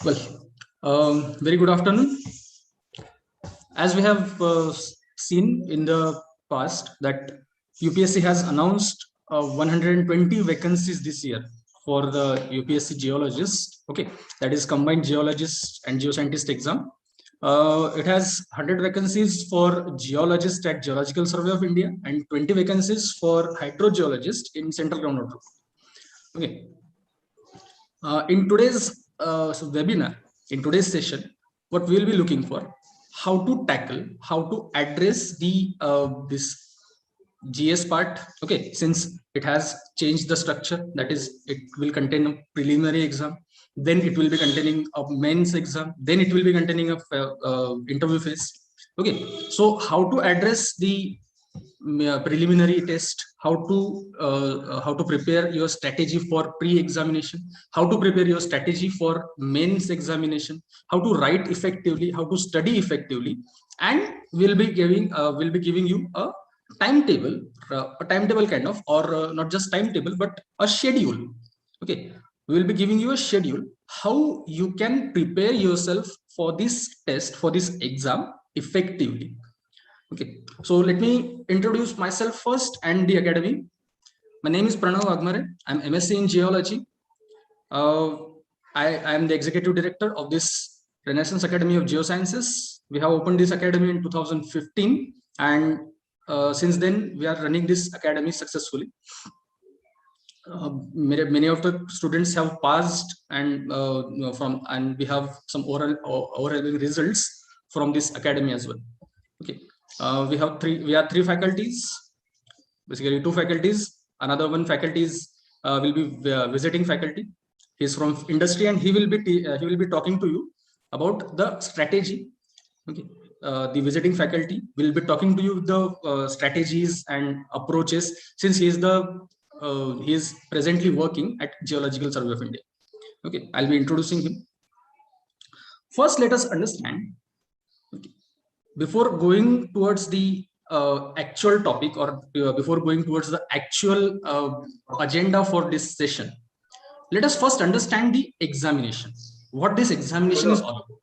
Well, very good afternoon. As we have seen in the past that UPSC has announced 120 vacancies this year for the UPSC geologist. Okay, that is combined geologist and geoscientist exam. It has 100 vacancies for geologist at Geological Survey of India and 20 vacancies for hydrogeologist in Central Ground Water. Okay. In today's webinar, in today's session, what we will be looking for, how to tackle, how to address the this GS part. Okay, since it has changed the structure, that is, it will contain a preliminary exam, then it will be containing a mains exam, then it will be containing a interview phase. Okay, so how to address the preliminary test, how to prepare your strategy for pre-examination, how to prepare your strategy for mains examination, how to write effectively, how to study effectively, and we'll be giving you a timetable kind of, or not just timetable but a schedule. Okay, we will be giving you a schedule how you can prepare yourself for this test, for this exam effectively. Okay, so let me introduce myself first and the academy. My name is Pranav Agmare. I'm MSc in geology. I am the executive director of this Renaissance Academy of Geosciences. We have opened this academy in 2015, and since then we are running this academy successfully. Many of the students have passed, and and we have some overwhelming results from this academy as well. Okay, we have three faculties, basically two faculties. Another one faculty will be visiting faculty. He's from industry, and he will be talking to you about the strategy. Okay, the visiting faculty will be talking to you the strategies and approaches, since he is presently working at Geological Survey of India. Okay, I'll be introducing him. First, let us understand. Okay, before going towards the actual topic, or before going towards the actual agenda for this session, let us first understand the examination, what this examination is all about.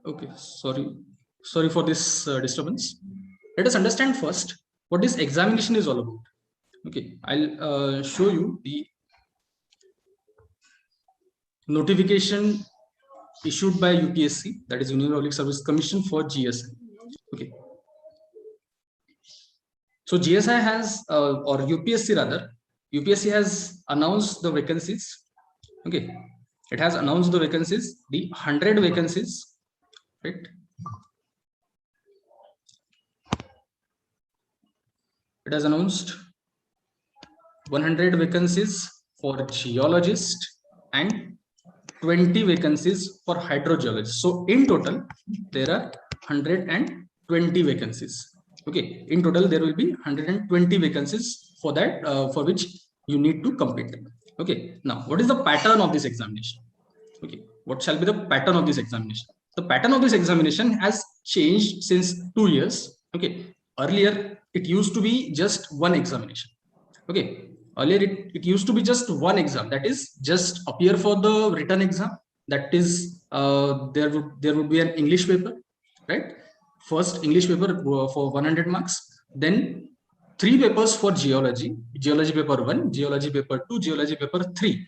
Okay, sorry for this disturbance. Let us understand first what this examination is all about. Okay, I'll show you the notification issued by UPSC, that is Union Public Service Commission, for GSI. Okay, so GSI has or UPSC rather, UPSC has announced the vacancies. Okay, it has announced the vacancies, the 100 vacancies, right? It has announced 100 vacancies for geologist and 20 vacancies for hydrogeologist. So in total, there are 120 vacancies. Okay, in total there will be 120 vacancies for that, for which you need to compete. Okay, now what is the pattern of this examination? Okay, what shall be the pattern of this examination? the pattern of this examination has changed since 2 years. Okay, earlier it used to be just one examination. Okay, earlier it used to be just one exam, that is just appear for the written exam. That is there would be an English paper, right? First English paper for 100 marks, then 3 papers for geology, geology paper 1, geology paper 2, geology paper 3,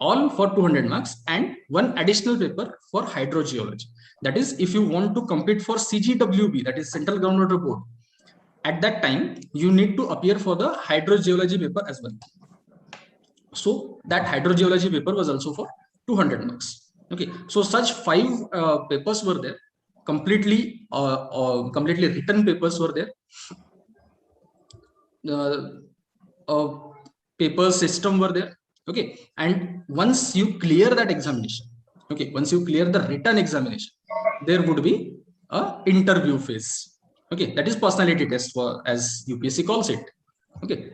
all for 200 marks, and one additional paper for hydrogeology. That is, if you want to compete for CGWB, that is Central Groundwater Board, at that time you need to appear for the hydrogeology paper as well. So that hydrogeology paper was also for 200 marks. Okay, so such 5 papers were there, completely written papers were there. Paper system were there. Okay, and once you clear that examination, okay, once you clear the written examination, there would be a interview phase. Okay, that is personality test, for as UPSC calls it. Okay,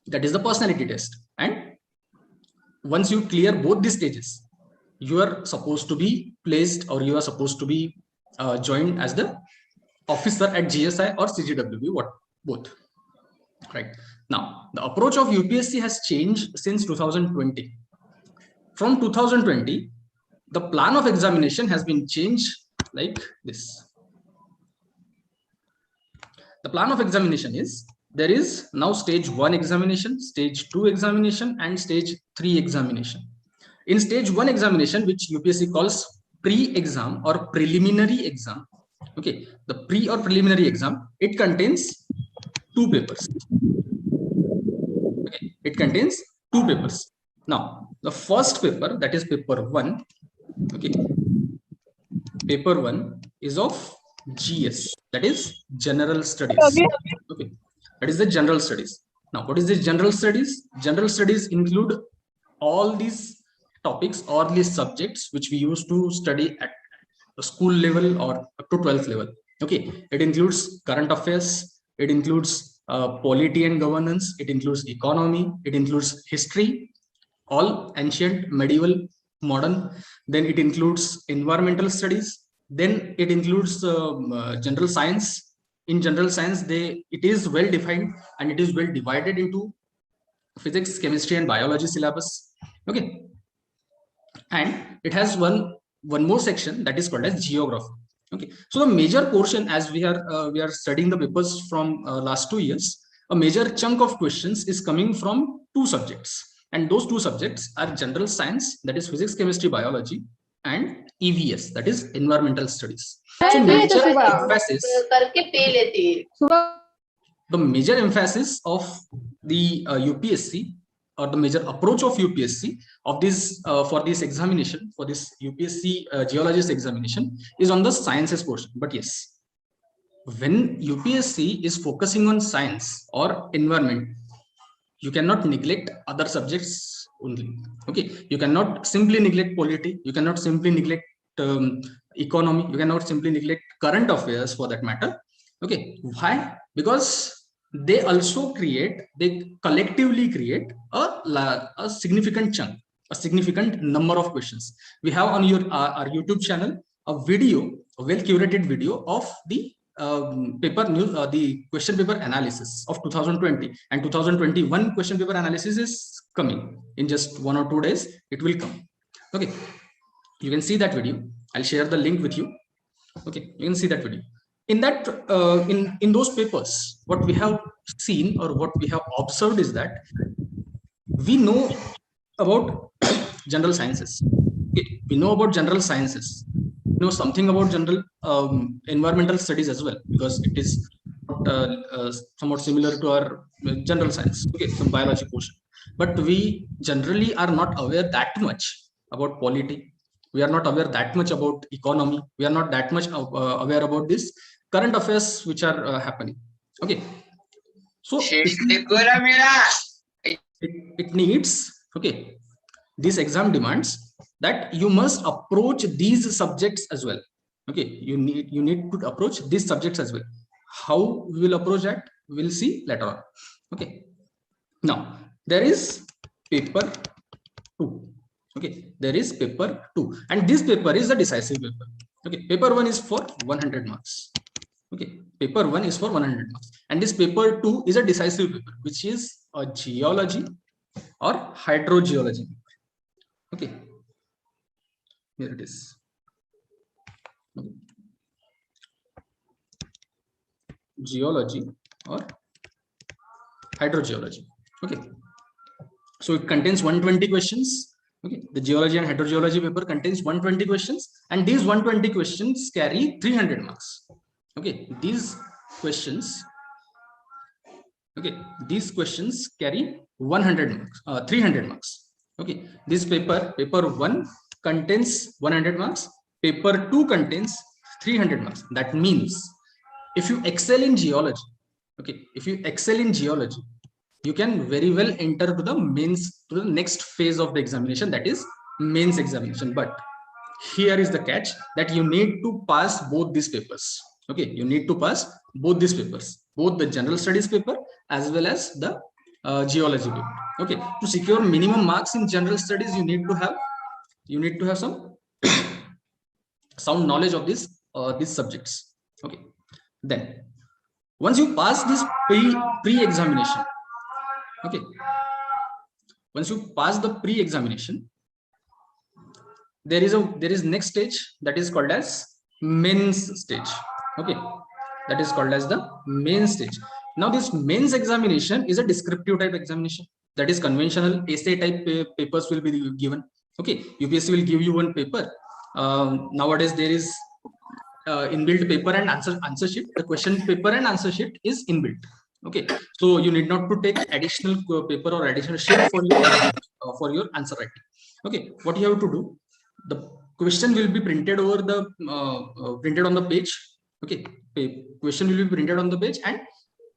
that is the personality test. And once you clear both the stages, you are supposed to be placed, or you are supposed to be joined as the officer at GSI or CGWB, what both. Right. Now, the approach of UPSC has changed since 2020. From 2020, the plan of examination has been changed like this. The plan of examination is, there is now stage 1 examination, stage 2 examination, and stage 3 examination. In stage 1 examination, which UPSC calls pre-exam or preliminary exam, okay, the pre or preliminary exam, it contains 2 papers. Okay, it contains 2 papers. Now, the first paper, that is paper 1, okay, paper 1 is of GS, that is general studies. Okay, that is the general studies. Now, what is the general studies? General studies include all these topics or these subjects which we used to study at the school level or up to 12th level. Okay, it includes current affairs, it includes polity and governance, it includes economy, it includes history, all ancient, medieval, modern. Then it includes environmental studies. Then it includes general science. In general science, it is well defined and it is well divided into physics, chemistry, and biology syllabus. Okay, and it has one more section that is called as geography. Okay, so the major portion, as we are studying the papers from last 2 years, a major chunk of questions is coming from 2 subjects, and those 2 subjects are general science, that is physics, chemistry, biology, and EVS, that is environmental studies. So the major emphasis of the UPSC, or the major approach of UPSC of this for this examination, for this UPSC geologist examination, is on the sciences portion. But yes, when UPSC is focusing on science or environment, you cannot neglect other subjects only. Okay, you cannot simply neglect polity, you cannot simply neglect economy, you cannot simply neglect current affairs for that matter. Okay, why? Because they collectively create a significant chunk, a significant number of questions. We have on our YouTube channel a video, a well curated video of the the question paper analysis of 2020 and 2021 question paper analysis is coming in just 1 or 2 days. It will come. Okay, you can see that video. I'll share the link with you. Okay, you can see that video. In that in those papers, what we have seen or what we have observed is that we know about general sciences. Okay, we know about general sciences, know something about general environmental studies as well, because it is somewhat similar to our general science. Okay, some biology portion, but we generally are not aware that much about polity. We are not aware that much about economy. We are not that much aware about this current affairs which are happening. Okay, so it needs, okay, this exam demands that you must approach these subjects as well. Okay, you need to approach these subjects as well. How we will approach that, we'll see later on. Okay, now there is paper 2. Okay, there is paper 2, and this paper is the decisive paper. Okay, paper 1 is for 100 marks. Okay, paper 1 is for 100 marks, and this paper 2 is a decisive paper, which is a geology or hydrogeology. Okay, here it is. Okay. Geology or hydrogeology. Okay, so it contains 120 questions. Okay, the geology and hydrogeology paper contains 120 questions, and these 120 questions carry 300 marks. Okay, these questions carry 100 marks, 300 marks. Okay, this paper 1 contains 100 marks, paper 2 contains 300 marks. That means if you excel in geology, you can very well enter to the next phase of the examination, that is mains examination. But here is the catch, that you need to pass both these papers. Okay, you need to pass both these papers, both the general studies paper as well as the geology paper. Okay, to secure minimum marks in general studies, you need to have some sound knowledge of these subjects. Okay, then once you pass this pre-examination, okay, once you pass the pre-examination, there is next stage, that is called as mains stage. Okay, that is called as the main stage. Now this mains examination is a descriptive type examination, that is conventional essay type papers will be given. Okay, UPSC will give you one paper. Nowadays there is inbuilt paper and answer sheet. The question paper and answer sheet is inbuilt. Okay, so you need not to take additional paper or additional sheet for your answer writing. Okay, what you have to do, the question will be printed over the printed on the page. Okay, question will be printed on the page, and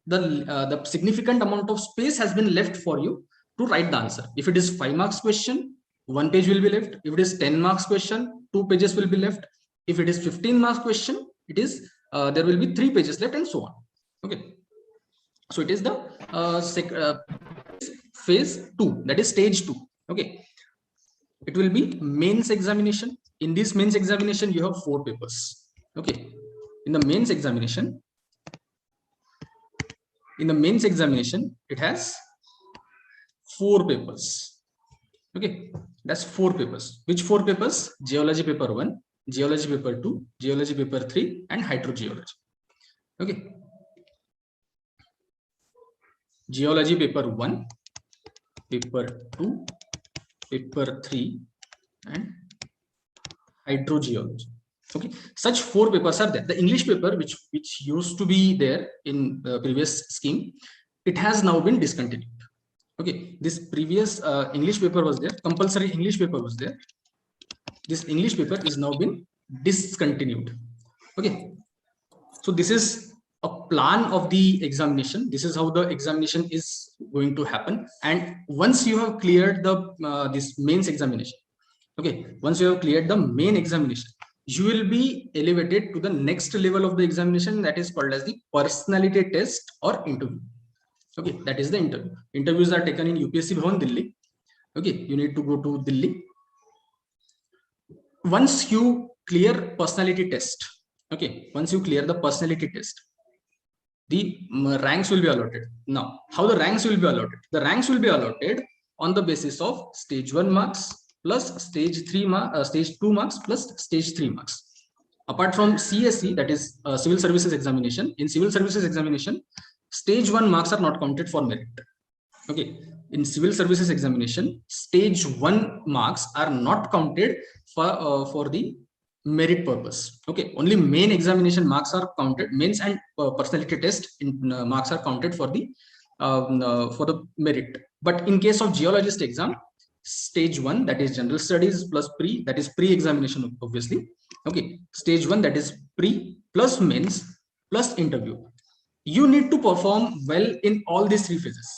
the significant amount of space has been left for you to write the answer. If it is 5 marks question, 1 page will be left. If it is 10 marks question, 2 pages will be left. If it is 15 marks question, it is there will be 3 pages left, and so on. Okay, so it is the phase 2, that is stage 2. Okay, it will be mains examination. In this mains examination, you have 4 papers. Okay, in the mains examination, it has 4 papers. Okay, that's 4 papers. Which 4 papers? Geology paper 1, geology paper 2, geology paper 3, and hydrogeology. Okay, geology paper 1, paper 2, paper 3, and hydrogeology. Okay, such 4 papers are there. The English paper, which used to be there in the previous scheme, it has now been discontinued. Okay, this previous English paper was there, compulsory English paper was there. This English paper is now been discontinued. Okay, so this is a plan of the examination. This is how the examination is going to happen. And once you have cleared the this mains examination, okay, once you have cleared the main examination, you will be elevated to the next level of the examination, that is called as the personality test or interview. Okay, that is the interview. Interviews are taken in UPSC Bhavan, Delhi. Okay, you need to go to Delhi. Once you clear personality test, okay, once you clear the personality test, the ranks will be allotted. Now, how the ranks will be allotted? The ranks will be allotted on the basis of stage 1 marks plus stage 2 marks plus stage 3 marks. Apart from CSE, that is civil services examination, in civil services examination, stage 1 marks are not counted for merit. Okay, in civil services examination, stage 1 marks are not counted for the merit purpose. Okay, only main examination marks are counted. Mains and personality test marks are counted for the merit. But in case of geologist exam, stage 1, that is general studies plus pre, that is pre-examination obviously. Okay, stage 1, that is pre plus mains plus interview. You need to perform well in all these 3 phases.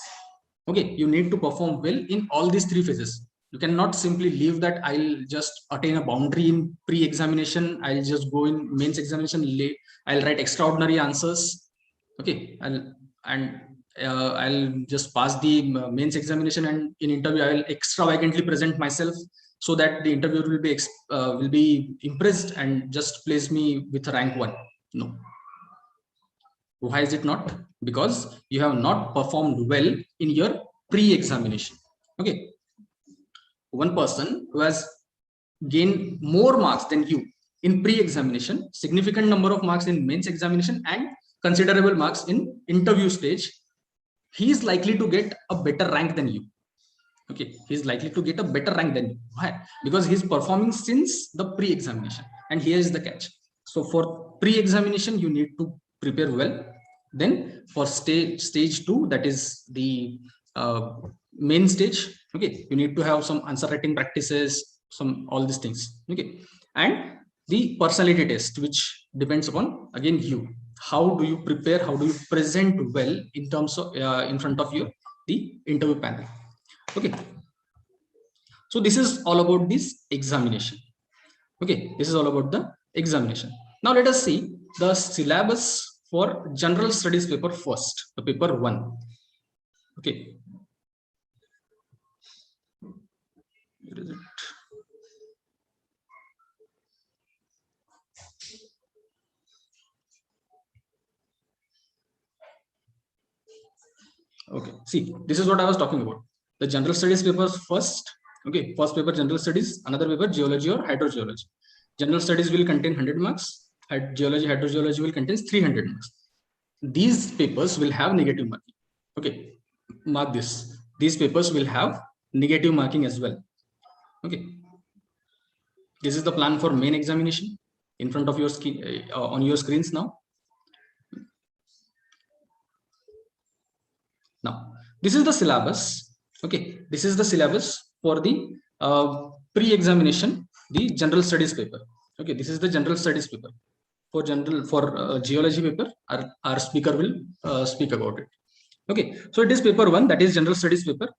Okay, you need to perform well in all these 3 phases. You cannot simply leave that I'll just attain a boundary in pre-examination, I'll just go in mains examination, I'll write extraordinary answers. Okay, I'll just pass the mains examination, and in interview I will extravagantly present myself. so that the interviewer will be impressed and just place me with rank 1. No. Why is it not? Because you have not performed well in your pre-examination. Okay. One person who has gained more marks than you in pre-examination, significant number of marks in mains examination, and considerable marks in interview stage, he is likely to get a better rank than you. Okay, he is likely to get a better rank than you. Why? Because he is performing since the pre-examination. And here is the catch. So for pre-examination, you need to prepare well. Then for stage 2, that is the main stage. Okay, you need to have some answer writing practices, some all these things. Okay, and the personality test, which depends upon again you. How do you prepare? How do you present well in terms of in front of you the interview panel? Okay, so this is all about this examination. Okay, this is all about the examination. Now let us see the syllabus for general studies paper first, the paper 1. Okay, where is it? Okay, see, this is what I was talking about. The general studies papers first. Okay, first paper general studies, another paper geology or hydrogeology. General studies will contain 100 marks. Geology, hydrogeology will contain 300 marks. These papers will have negative marking. Okay, mark this. These papers will have negative marking as well. Okay, this is the plan for main examination in front of your screen on your screens now. Now, this is the syllabus. Okay, this is the syllabus for the pre-examination, the general studies paper. Okay, this is the general studies paper. For geology paper, our speaker will speak about it. Okay, so it is paper 1, that is general studies paper,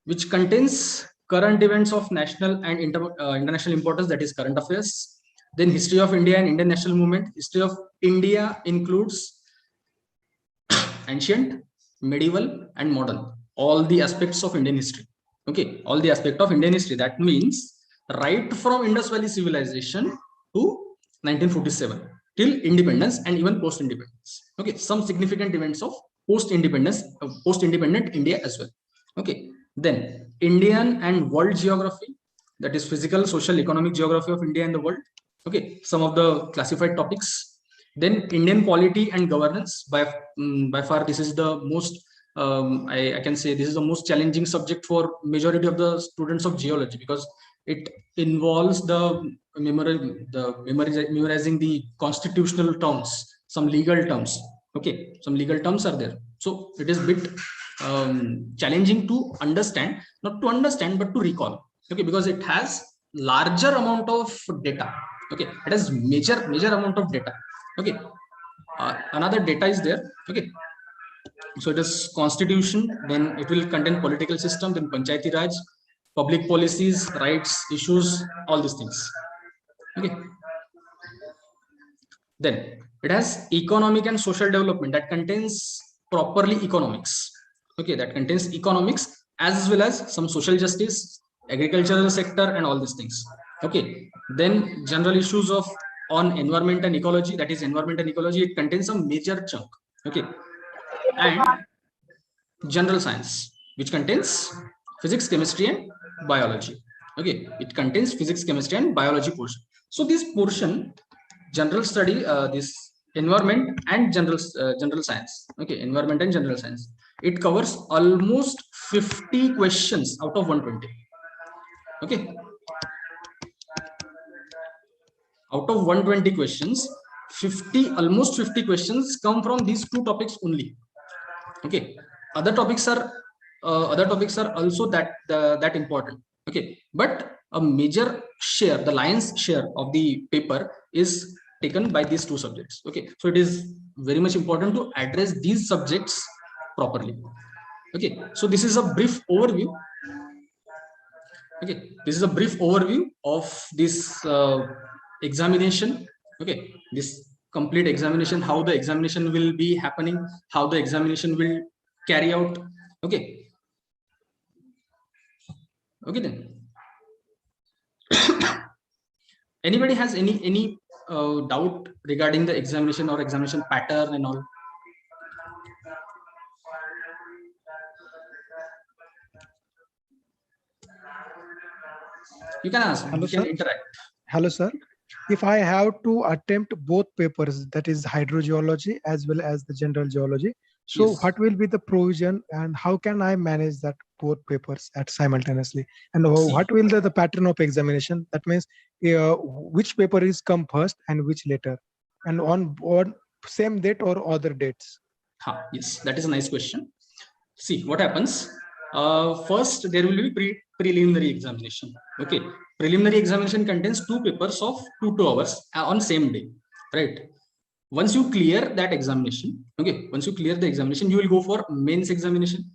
which contains current events of national and international importance, that is current affairs. Then history of India and Indian national movement. History of India includes ancient, medieval, and modern. All the aspects of Indian history. Okay, all the aspect of Indian history. That means right from Indus Valley civilization to 1947 till independence and even post-independence. Okay, some significant events of post-independence, post-independent India as well. Okay, then Indian and world geography, that is physical, social, economic geography of India and the world. Okay, some of the classified topics. Then Indian polity and governance. By far, this is the most I can say this is the most challenging subject for majority of the students of geology, because it involves the memorizing the constitutional terms, some legal terms. Okay, some legal terms are there, so it is a bit challenging to understand, not to understand but to recall. Okay, because it has larger amount of data. Okay, it has major amount of data. Okay, another data is there. Okay, so it is constitution, then it will contain political system, then panchayati raj, public policies, rights, issues, all these things. Okay, then it has economic and social development, that contains properly economics. Okay, that contains economics as well as some social justice, agricultural sector, and all these things. Okay, then general issues of on environment and ecology, that is environment and ecology, it contains some major chunk. Okay, and general science, which contains physics, chemistry, and biology. Okay, it contains physics, chemistry, and biology portion. So this portion, general study, this environment and general science. Okay, environment and general science, it covers almost 50 questions out of 120. Okay, out of 120 questions, almost 50 questions come from these two topics only. Okay, other topics are also that important. Okay, but a major share, the lion's share of the paper is taken by these two subjects. Okay, so it is very much important to address these subjects properly. Okay, so this is a brief overview. Okay, this is a brief overview of this examination. Okay, this complete examination, how the examination will be happening, how the examination will carry out. Okay, okay then. Anybody has any doubt regarding the examination or examination pattern and all? You can ask. Hello, you can sir. interact. Hello, sir. If I have to attempt both papers, that is hydrogeology as well as the general geology, so Yes. what will be the provision and how can I manage that both papers at simultaneously? And what will the pattern of examination? That means which paper is come first and which later, and on same date or other dates? Yes, that is a nice question. See what happens. First, there will be preliminary examination. Okay, preliminary examination contains 2 papers of 2 hours on same day, right? Once you clear that examination, okay, once you clear the examination, you will go for mains examination.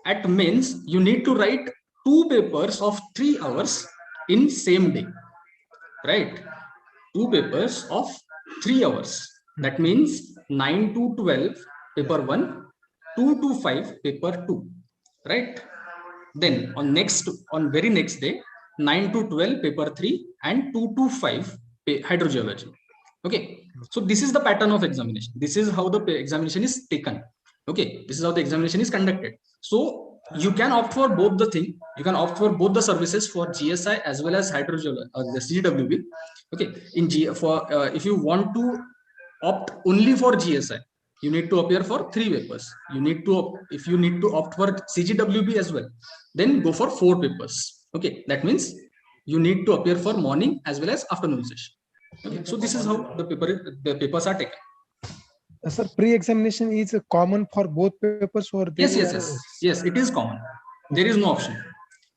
At mains, you need to write 2 papers of 3 hours in same day, right? 2 papers of 3 hours. That means 9 to 12 paper 1, 2 to 5 paper 2, right? Then on very next day, 9 to 12 paper 3 and 2 to 5 hydrogeology. Okay, so this is the pattern of examination. This is how the examination is taken. Okay, this is how the examination is conducted. So you can opt for both the thing. You can opt for both the services for GSI as well as hydrogeology or the CGWB. Okay, if you want to opt only for GSI, you need to appear for 3 papers. If you need to opt for CGWB as well, then go for 4 papers. Okay, that means you need to appear for morning as well as afternoon session. Okay, so this is how the papers are taken. Sir, pre-examination is common for both papers, or yes, it is common. There is no option.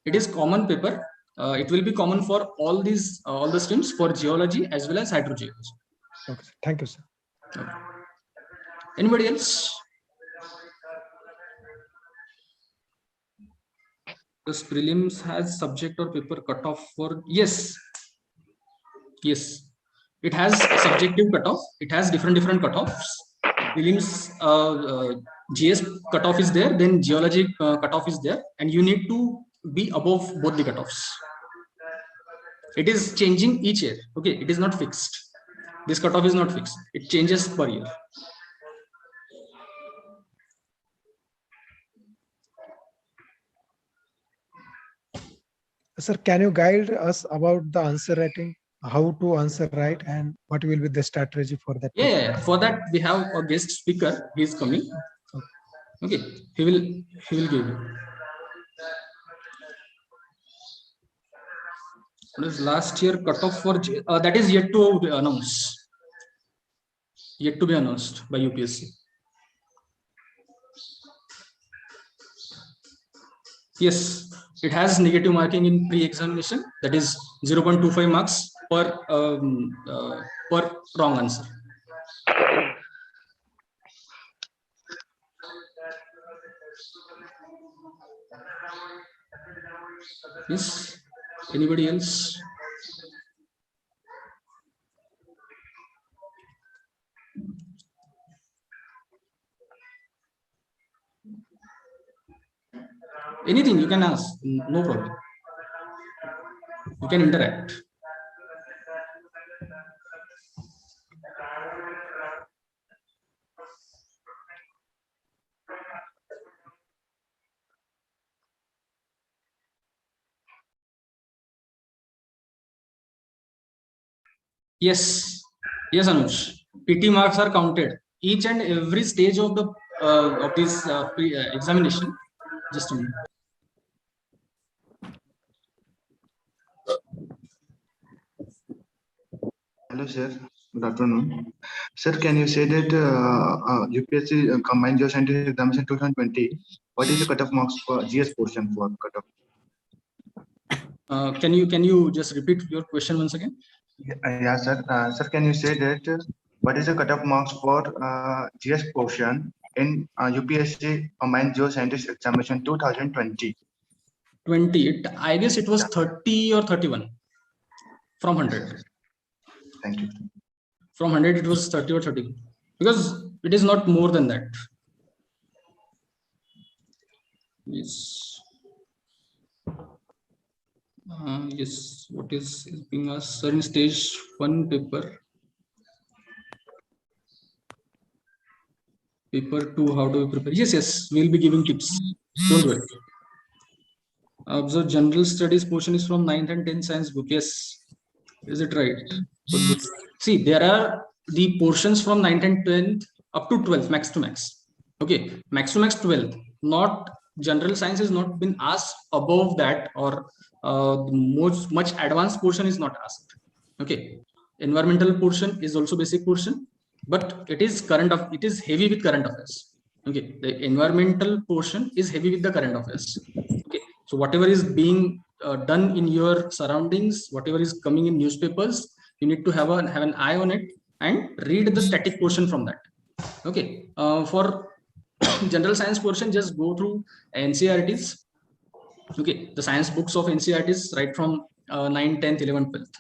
It is common paper. It will be common for all the streams for geology as well as hydrogeology. Okay, thank you, sir. Okay. Anybody else? Does prelims has subject or paper cutoff for? Yes, it has subjective cutoff. It has different cutoffs. Prelims GS cutoff is there, then geology cutoff is there, and you need to be above both the cutoffs. It is changing each year. Okay, it is not fixed. This cutoff is not fixed. It changes per year. Sir, can you guide us about the answer writing? How to answer right, and what will be the strategy for that? Yeah. For that we have a guest speaker. He is coming. Okay, he will give you. What is last year cutoff for that is yet to be announced. Yet to be announced by UPSC. Yes, it has negative marking in pre-examination. That is 0.25 marks per wrong answer. Yes. Anybody else? Anything you can ask. No problem. You can interact. Yes, Anush. PT marks are counted. Each and every stage of this examination. Just a minute. Hello, sir. Good afternoon. Sir, can you say that UPSC Combined Geoscientific Examination 2020, what is the cutoff marks for GS portion for cutoff? Can you just repeat your question once again? Yeah, sir. Sir, can you say that what is the cutoff marks for GS portion in UPSC Combined Geoscientific Examination 2020? 20. I guess it was 30 or 31 from 100. Thank you. From 100, it was 30 or 31 because it is not more than that. Yes. Yes, what is being asked, sir, in stage 1 paper? Paper 2, how do we prepare? Yes, we'll be giving tips. Don't worry. Observe general studies portion is from 9th and 10th science book. Yes, is it right? See, there are the portions from 9th and 10th up to 12th, max to max. Okay, max to max 12th. Not general science has not been asked above that, or much advanced portion is not asked. Okay, environmental portion is also basic portion, but it is it is heavy with current affairs. Okay, the environmental portion is heavy with the current affairs. Okay, so whatever is being done in your surroundings, whatever is coming in newspapers, you need to have an eye on it and read the static portion from that. Okay, for general science portion, just go through NCRTs. Okay, the science books of NCRTs right from 9, 10th, 11th, 12th.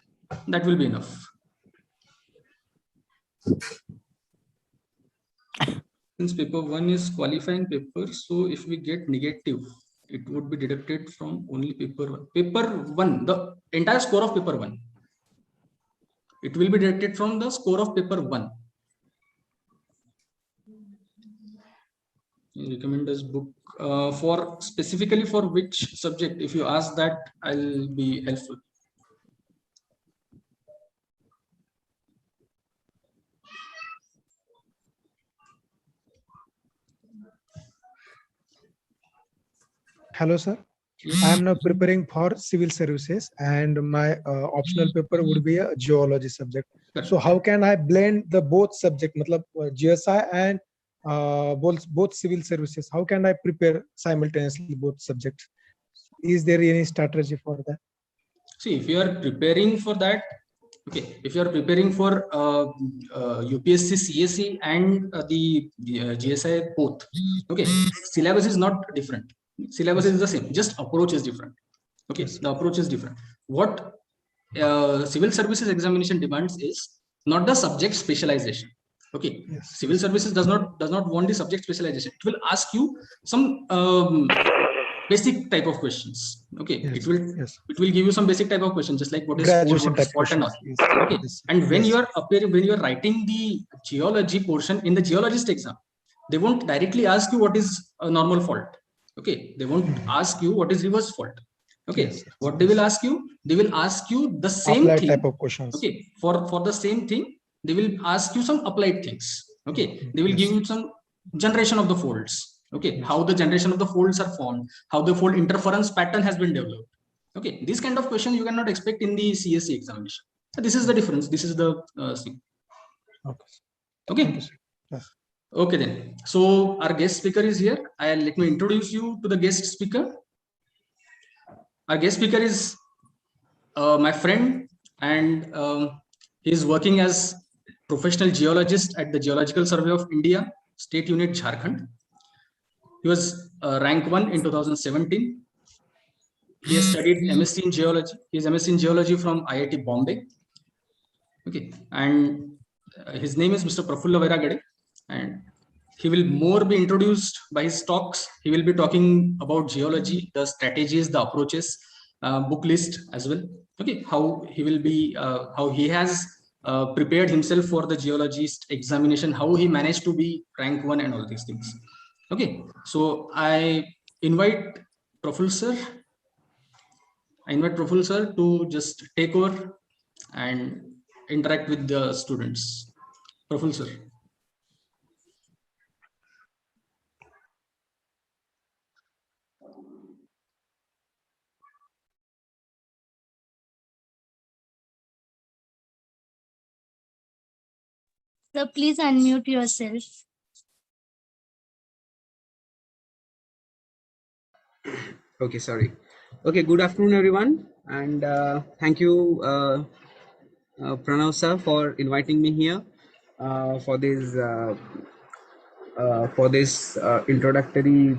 That will be enough. Since paper 1 is qualifying paper, so if we get negative, it would be deducted from only paper 1. Paper 1, the entire score of paper 1. It will be deducted from the score of paper 1. You recommend this book for specifically for which subject? If you ask that, I'll be helpful. Hello, sir. I am now preparing for civil services, and my optional paper would be a geology subject. So how can I blend the both subject, matlab GSI and both civil services? How can I prepare simultaneously both subjects? Is there any strategy for that? See, if you are preparing for that, okay, if you are preparing for UPSC, CSE and the GSI both, okay, syllabus is not different. Syllabus is the same, just approach is different. Okay, the approach is different. What civil services examination demands is not the subject specialization. Okay, civil services does not want the subject specialization. It will ask you some basic type of questions. Okay, it will give you some basic type of questions, just like what is graduation what and all. Okay, and when you are when you are writing the geology portion in the geologist exam, they won't directly ask you what is a normal fault. Okay, they won't ask you what is reverse fault. Okay, what they will ask you, they will ask you the same applied thing. Type of questions. Okay, for the same thing, they will ask you some applied things. Okay, they will give you some generation of the folds. Okay, how the generation of the folds are formed, how the fold interference pattern has been developed. Okay, these kind of questions you cannot expect in the CSE examination. So this is the difference. This is the thing. Okay. Yes. Okay then. So our guest speaker is here. Let me introduce you to the guest speaker. Our guest speaker is my friend, and he is working as professional geologist at the Geological Survey of India, State Unit Jharkhand. He was rank 1 in 2017. He has studied MSc in geology. He is MSc in geology from IIT Bombay. Okay, and his name is Mr. Prafulla Vairagade, and he will more be introduced by his talks. He will be talking about geology, the strategies, the approaches, book list as well. Okay, how he will be, how he has prepared himself for the geologist examination, how he managed to be rank 1 and all these things. Okay, so I invite Prafull sir. I invite Prafull sir to just take over and interact with the students. Prafull sir. So please unmute yourself. Okay, sorry. Okay, good afternoon, everyone, and thank you, Pranav sir, for inviting me here for this introductory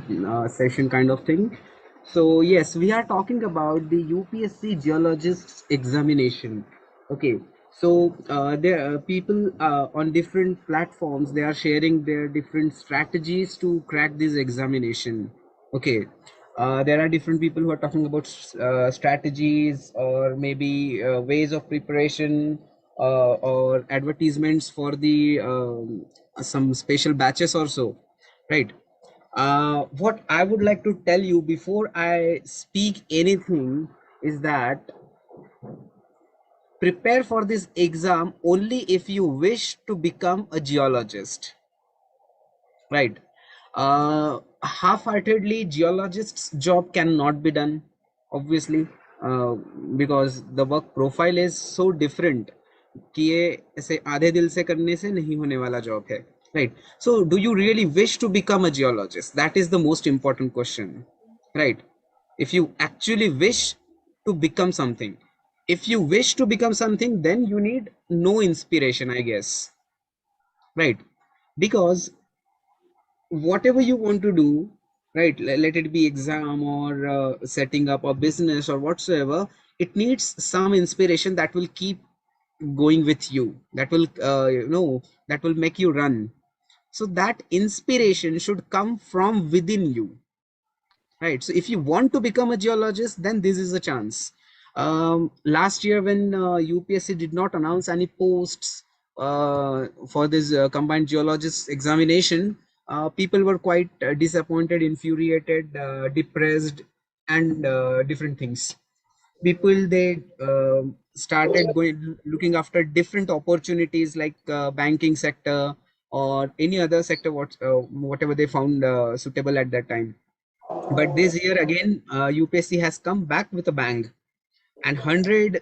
session kind of thing. So yes, we are talking about the UPSC Geologist Examination. Okay, so there are people on different platforms. They are sharing their different strategies to crack this examination. Okay, There are different people who are talking about strategies, or maybe ways of preparation, or advertisements for the some special batches or so, right? What I would like to tell you before I speak anything is that prepare for this exam only if you wish to become a geologist, right? Half-heartedly, geologist's job cannot be done, obviously, uh, because the work profile is so different कि ये ऐसे आधे दिल से करने से नहीं होने वाला जॉब है, right? So do you really wish to become a geologist? That is the most important question, right? If you actually wish to become something, if you wish to become something, then you need no inspiration, I guess, right? Because whatever you want to do, right, let it be exam or setting up a business or whatsoever, it needs some inspiration that will keep going with you, that will that will make you run. So that inspiration should come from within you, right? So if you want to become a geologist, then this is a chance. Last year when UPSC did not announce any posts for this combined geologist examination, people were quite disappointed, infuriated, depressed, and different things. People, they started going looking after different opportunities like banking sector or any other sector, whatever they found suitable at that time. But this year again, UPSC has come back with a bang, and 100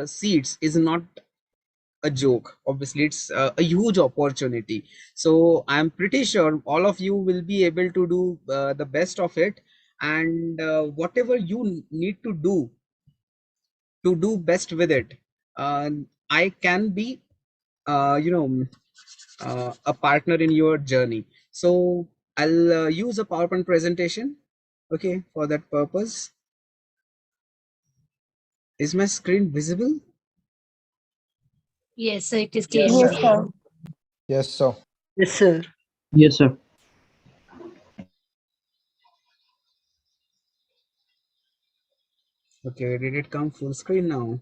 seats is not a joke. Obviously, it's a huge opportunity. So I'm pretty sure all of you will be able to do the best of it, and whatever you need to do best with it, I can be, a partner in your journey. So I'll use a PowerPoint presentation, okay, for that purpose. Is my screen visible? Yes, so it is clear. Yes, sir. Yes, sir. Yes, sir. Yes, sir. Okay, did it come full screen now?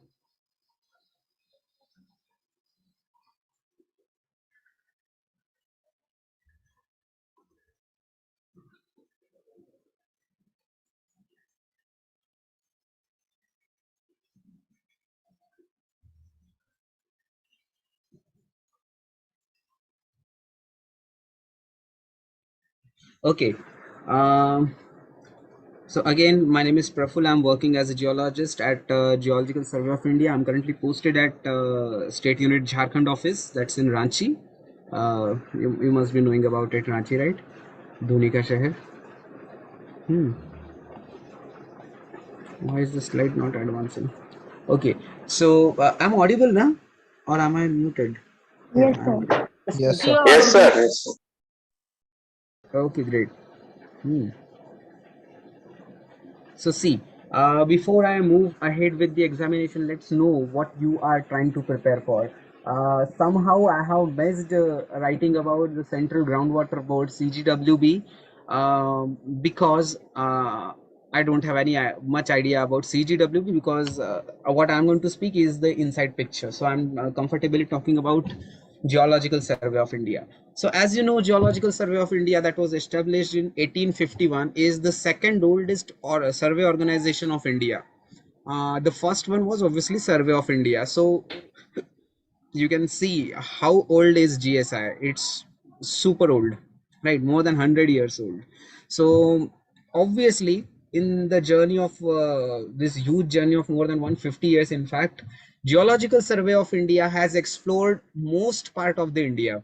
Okay. Um, so again, my name is Praful. I'm working as a geologist at Geological Survey of India. I'm currently posted at State Unit Jharkhand office. That's in Ranchi. You must be knowing about it, Ranchi, right? Dhoni ka shahar. Why is the slide not advancing? Okay. So I'm audible now, or am I muted? Yes, I'm sir. audible. Yes, sir. Yes, sir. Okay, great. So see, before I move ahead with the examination, let's know what you are trying to prepare for. Somehow I have missed writing about the Central Groundwater Board (CGWB) because I don't have any much idea about CGWB, because what I'm going to speak is the inside picture. So I'm comfortably talking about Geological Survey of India. So as you know, Geological Survey of India, that was established in 1851, is the second oldest or survey organization of India. The first one was obviously Survey of India. So you can see how old is GSI. It's super old, right? More than 100 years old. So obviously, in the journey of this huge journey of more than 150 years, in fact, Geological Survey of India has explored most part of the India.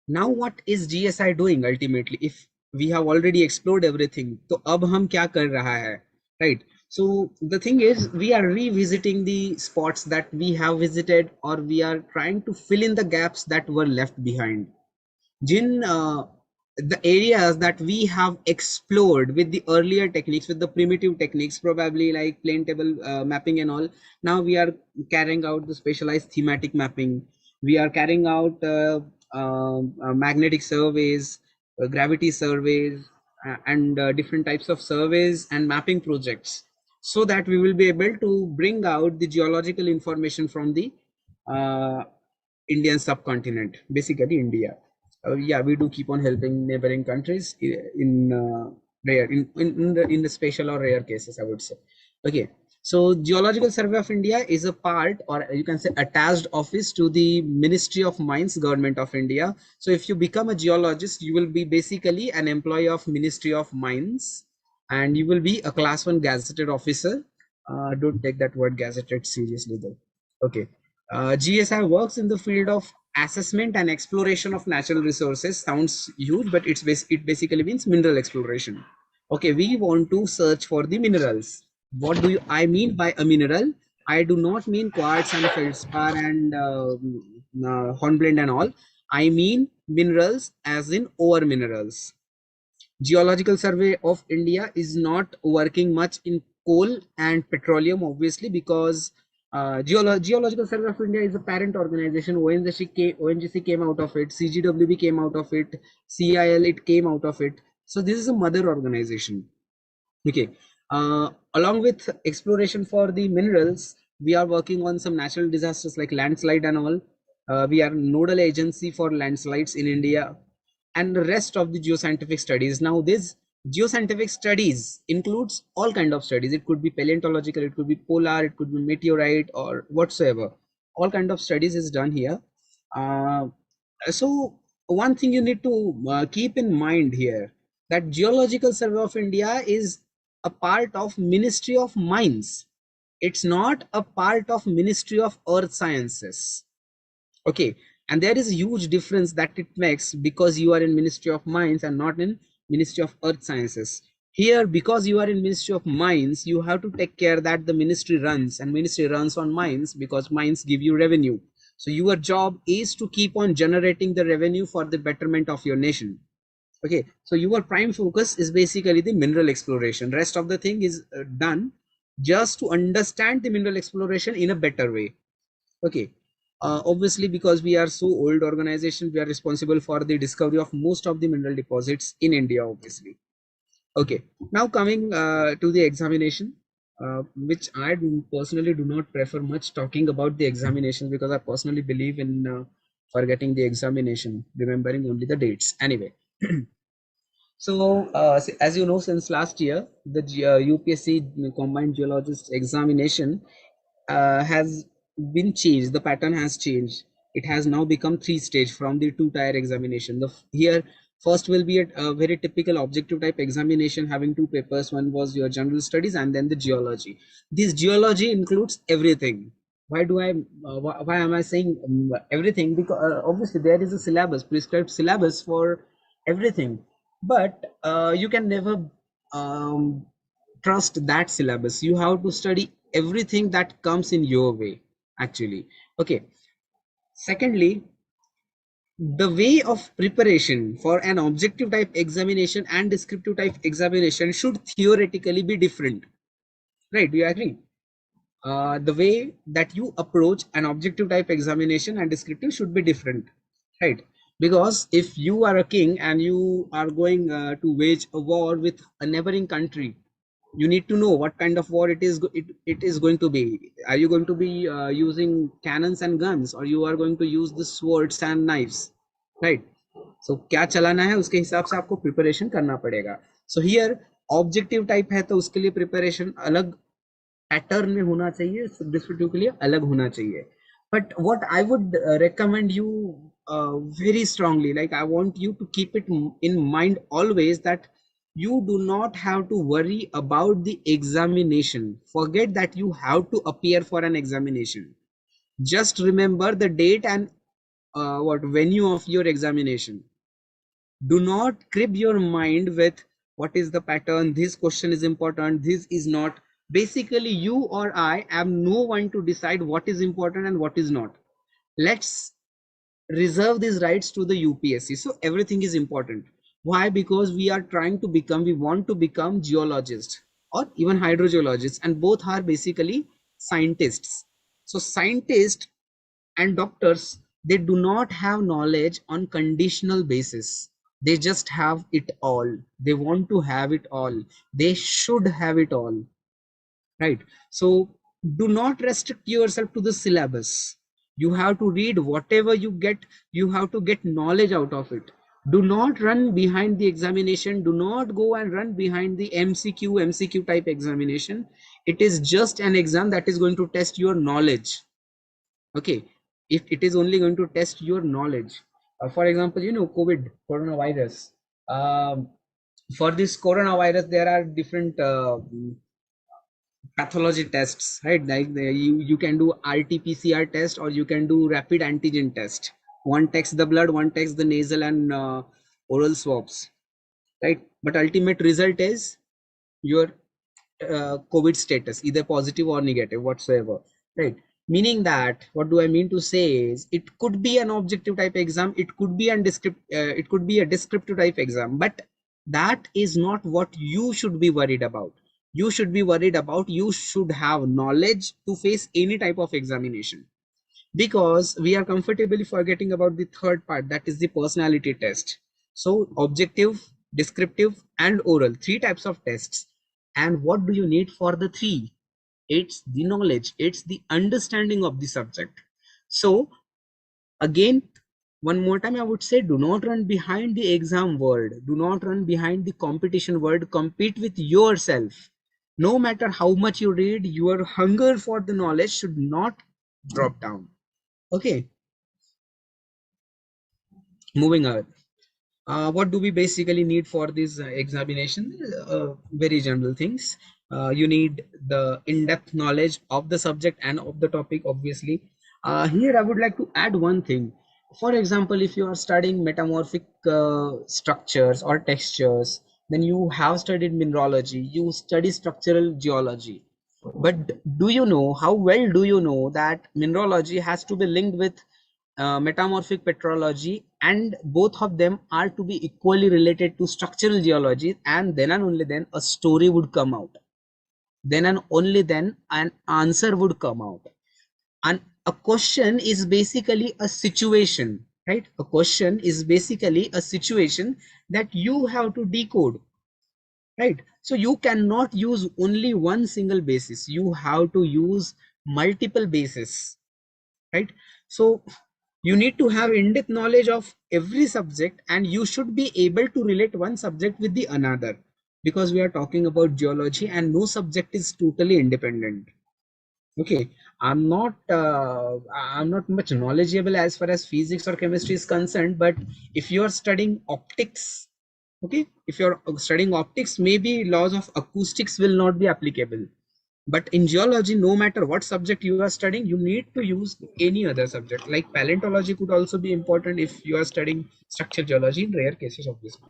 Now what is GSI doing ultimately? If we have already explored everything, तो अब हम क्या कर रहा है, right? So the thing is, we are revisiting the spots that we have visited, or we are trying to fill in the gaps that were left behind. Jin, the areas that we have explored with the earlier techniques, with the primitive techniques, probably like plane table mapping and all, now we are carrying out the specialized thematic mapping. We are carrying out magnetic surveys, gravity surveys, and different types of surveys and mapping projects, so that we will be able to bring out the geological information from the uh, Indian subcontinent, basically India. Yeah, we do keep on helping neighboring countries in rare, in the special or rare cases, I would say. Okay, so Geological Survey of India is a part, or you can say attached office to the Ministry of Mines, Government of India. So if you become a geologist, you will be basically an employee of Ministry of Mines, and you will be a class 1 gazetted officer. Don't take that word gazetted seriously though. Okay. GSI works in the field of assessment and exploration of natural resources. Sounds huge, but it basically means mineral exploration. Okay, we want to search for the minerals. What do I mean by a mineral? I do not mean quartz and feldspar and hornblende and all. I mean minerals as in ore minerals. Geological Survey of India is not working much in coal and petroleum, obviously, because Geological Survey of India is a parent organization. ONGC came out of it, CGWB came out of it, CIL it came out of it. So this is a mother organization. Okay. Along with exploration for the minerals, we are working on some natural disasters like landslide and all. We are nodal agency for landslides in India and the rest of the geoscientific studies. Now, this geoscientific studies includes all kind of studies. It could be paleontological, it could be polar, it could be meteorite or whatsoever. All kind of studies is done here. So one thing you need to keep in mind here, that Geological Survey of India is a part of Ministry of Mines. It's not a part of Ministry of Earth Sciences. Okay, and there is a huge difference that it makes, because you are in Ministry of Mines and not in Ministry of Earth Sciences. Here, because you are in Ministry of Mines, you have to take care that the ministry runs, and ministry runs on mines because mines give you revenue. So your job is to keep on generating the revenue for the betterment of your nation. Okay, so your prime focus is basically the mineral exploration. Rest of the thing is done just to understand the mineral exploration in a better way. Okay, obviously, because we are so old organization, we are responsible for the discovery of most of the mineral deposits in India, obviously. Okay, now coming to the examination, which I personally do not prefer much talking about the examination, because I personally believe in forgetting the examination, remembering only the dates. Anyway, so as you know, since last year, the UPSC Combined Geologist Examination has been changed. The pattern has changed. It has now become 3 stage from the 2 tier examination. Here first will be a very typical objective type examination having 2 papers. One was your general studies and then the geology. This geology includes everything. Why am I saying everything? Because obviously there is a syllabus, prescribed syllabus for everything, but you can never um, trust that syllabus. You have to study everything that comes in your way, actually. Okay, secondly, the way of preparation for an objective type examination and descriptive type examination should theoretically be different, right? Do you agree? The way that you approach an objective type examination and descriptive should be different, right? Because if you are a king and you are going to wage a war with a neighboring country, you need to know what kind of war it is going to be. Are you going to be using cannons and guns, or you are going to use the swords and knives, right? So क्या चलाना है उसके हिसाब से आपको preparation करना पड़ेगा. So here objective type है तो उसके लिए प्रिपरेशन अलग पैटर्न में होना चाहिए, डिस्क्रिप्टिव के लिए अलग होना चाहिए. But what I would recommend you very strongly, like I want you to keep it in mind always, that you do not have to worry about the examination. Forget that you have to appear for an examination. Just remember the date and what venue of your examination. Do not crib your mind with what is the pattern, this question is important, this is not. Basically, you or I am no one to decide what is important and what is not. Let's reserve these rights to the UPSC. So everything is important. Why? Because we want to become geologists or even hydrogeologists, and both are basically scientists. So scientists and doctors, they do not have knowledge on conditional basis. They just have it all. They want to have it all. They should have it all, right? So do not restrict yourself to the syllabus. You have to read whatever you get. You have to get knowledge out of it. Do not run behind the examination. Do not go and run behind the MCQ type examination. It is just an exam that is going to test your knowledge. Okay, if it is only going to test your knowledge, for example, coronavirus. For this coronavirus, there are different pathology tests, right? Like you can do RT-PCR test, or you can do rapid antigen test. One takes the blood, one takes the nasal and oral swabs, right? But ultimate result is your COVID status, either positive or negative, whatsoever, right? Meaning that, what do I mean to say is, it could be an objective type exam, it could be it could be a descriptive type exam, but that is not what you should be worried about. You should be worried about, you should have knowledge to face any type of examination, because we are comfortably forgetting about the third part, that is the personality test. So objective, descriptive and oral, three types of tests. And what do you need for the three? It's the knowledge, it's the understanding of the subject. So again, one more time I would say, do not run behind the exam world, do not run behind the competition world. Compete with yourself. No matter how much you read, your hunger for the knowledge should not drop down. Okay, moving on. What do we basically need for this examination? Very general things. You need the in-depth knowledge of the subject and of the topic, obviously. Here I would like to add one thing. For example, if you are studying metamorphic structures or textures, then you have studied mineralogy, you study structural geology. But do you know, how well do you know that mineralogy has to be linked with metamorphic petrology, and both of them are to be equally related to structural geology, and then and only then a story would come out. Then and only then an answer would come out. And a question is basically a situation, right? A question is basically a situation that you have to decode, right? So you cannot use only one single basis, you have to use multiple bases, right? So you need to have in-depth knowledge of every subject, and you should be able to relate one subject with the another, because we are talking about geology and no subject is totally independent. Okay, I'm not much knowledgeable as far as physics or chemistry is concerned, but if you are studying optics, okay, if you're studying optics, maybe laws of acoustics will not be applicable. But in geology, no matter what subject you are studying, you need to use any other subject. Like paleontology could also be important if you are studying structural geology, in rare cases, obviously.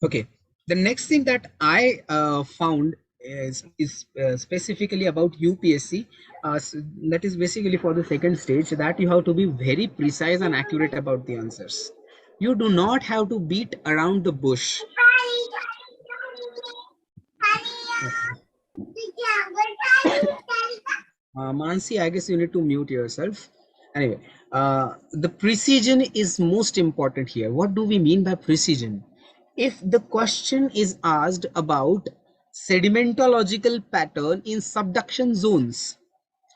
Okay, the next thing that I found is specifically about UPSC. That is basically for the second stage, that you have to be very precise and accurate about the answers. You do not have to beat around the bush. Mansi, I guess you need to mute yourself. Anyway, the precision is most important here. What do we mean by precision? If the question is asked about sedimentological pattern in subduction zones,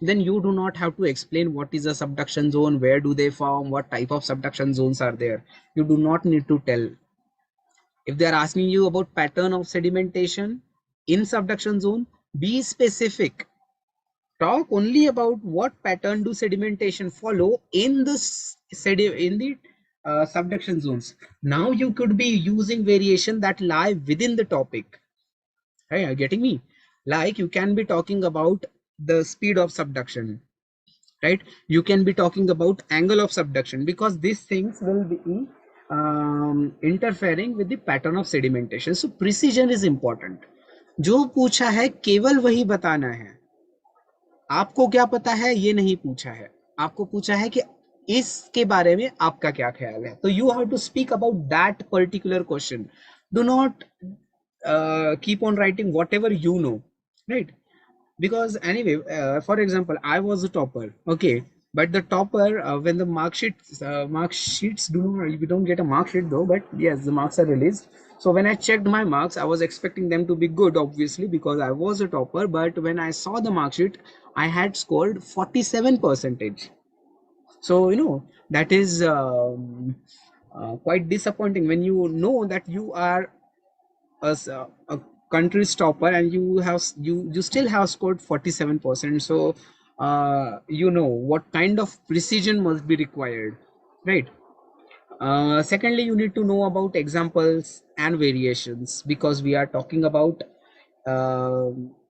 then you do not have to explain what is a subduction zone, where do they form, what type of subduction zones are there. You do not need to tell. If they are asking you about pattern of sedimentation in subduction zone, be specific. Talk only about what pattern do sedimentation follow in the subduction zones. Now you could be using variation that lie within the topic. Right, are you getting me? Like you can be talking about the speed of subduction, right? You can be talking about angle of subduction, because these things will be interfering with the pattern of sedimentation. So precision is important. जो पूछा है केवल वही बताना है. आपको क्या पता है ये नहीं पूछा है, आपको पूछा है कि इसके बारे में आपका क्या ख्याल है. तो you have to speak about that particular question. Do not keep on writing whatever you know, right? Because anyway, for example, I was a topper, okay, But the topper, when the mark sheets do not, we don't get a mark sheet though, but yes, the marks are released. So when I checked my marks, I was expecting them to be good, obviously, because I was a topper. But when I saw the mark sheet, I had scored 47 percentage. So that is quite disappointing when you know that you are a country stopper and you still have scored 47%. So what kind of precision must be required, right? Secondly, you need to know about examples and variations, because we are talking about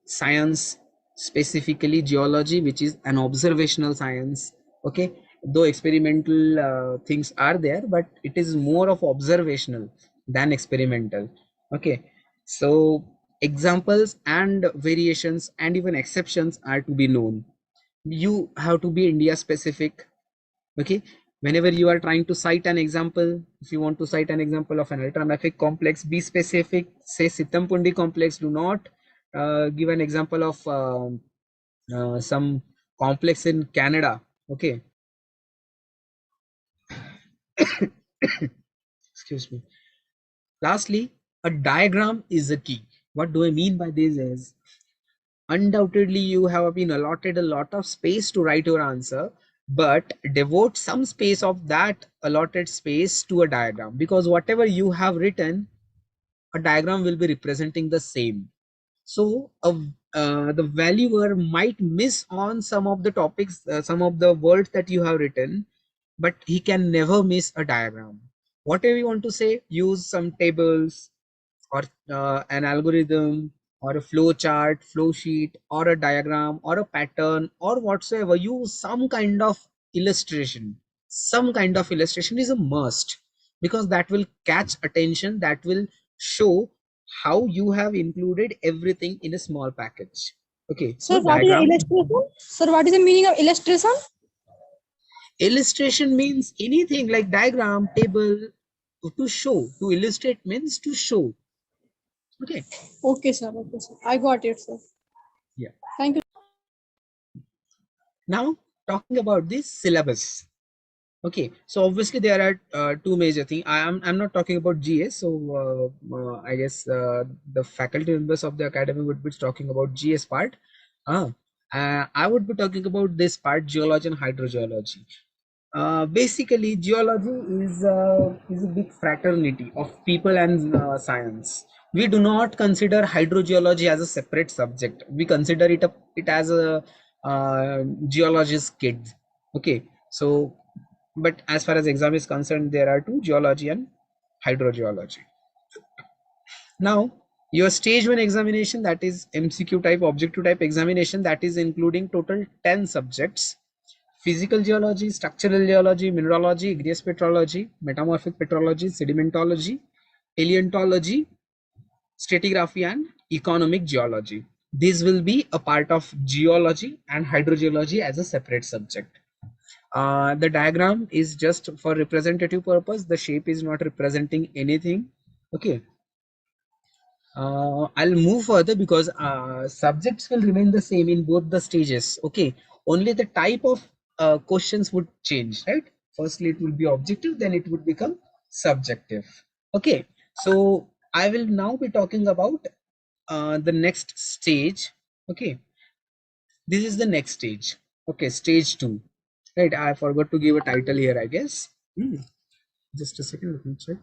science, specifically geology, which is an observational science. Okay, though experimental things are there, but it is more of observational than experimental. Okay, so examples and variations and even exceptions are to be known. You have to be India specific. Okay, whenever you are trying to cite an example, if you want to cite an example of an ultramafic complex, be specific. Say Sitampundi complex. Do not give an example of some complex in Canada. Okay. Excuse me. Lastly, a diagram is a key. What do I mean by this is, undoubtedly you have been allotted a lot of space to write your answer, but devote some space of that allotted space to a diagram, because whatever you have written, a diagram will be representing the same. So the valuer might miss on some of the topics, some of the words that you have written, but he can never miss a diagram. Whatever you want to say, use some tables, or an algorithm, or a flow chart, flow sheet, or a diagram, or a pattern, or whatsoever. Use some kind of illustration. Some kind of illustration is a must, because that will catch attention, that will show how you have included everything in a small package. Okay, so Sir, what is the diagram. illustration? Sir, what is the meaning of illustration? Illustration means anything like diagram, table. To show, to illustrate means to show. Okay. Okay, sir. Okay, sir. I got it, sir. Yeah. Thank you. Now talking about this syllabus. Okay, so obviously there are two major things. I'm not talking about GS, so I guess the faculty members of the academy would be talking about GS part. I would be talking about this part, geology and hydrogeology. Basically, geology is a big fraternity of people and science. We do not consider hydrogeology as a separate subject. We consider it as a geologist kid. Okay, so but as far as exam is concerned, there are two: geology and hydrogeology. Now, your stage 1 examination, that is MCQ type, objective type examination, that is including total 10 subjects: physical geology, structural geology, mineralogy, igneous petrology, metamorphic petrology, sedimentology, paleontology, stratigraphy, and economic geology. This will be a part of geology, and hydrogeology as a separate subject. The diagram is just for representative purpose. The shape is not representing anything. Okay. I'll move further, because subjects will remain the same in both the stages. Okay, only the type of questions would change, right? Firstly it will be objective, then it would become subjective. Okay, so I will now be talking about the next stage. Okay, this is the next stage. Okay, stage 2, right? I forgot to give a title here, I guess. Just a second, let me check.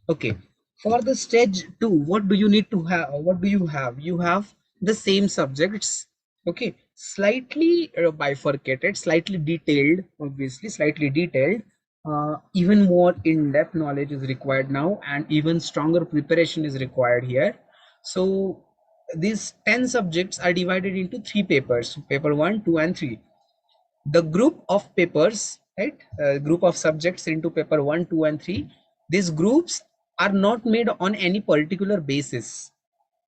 Okay, for the stage 2, what do you need to have? What do you have? You have the same subjects. Okay, slightly bifurcated, slightly detailed, obviously slightly detailed. Even more in-depth knowledge is required now, and even stronger preparation is required here. So these 10 subjects are divided into 3 papers: paper 1, 2, and 3. The group of papers, right, group of subjects into paper 1, 2, and 3, these groups are not made on any particular basis.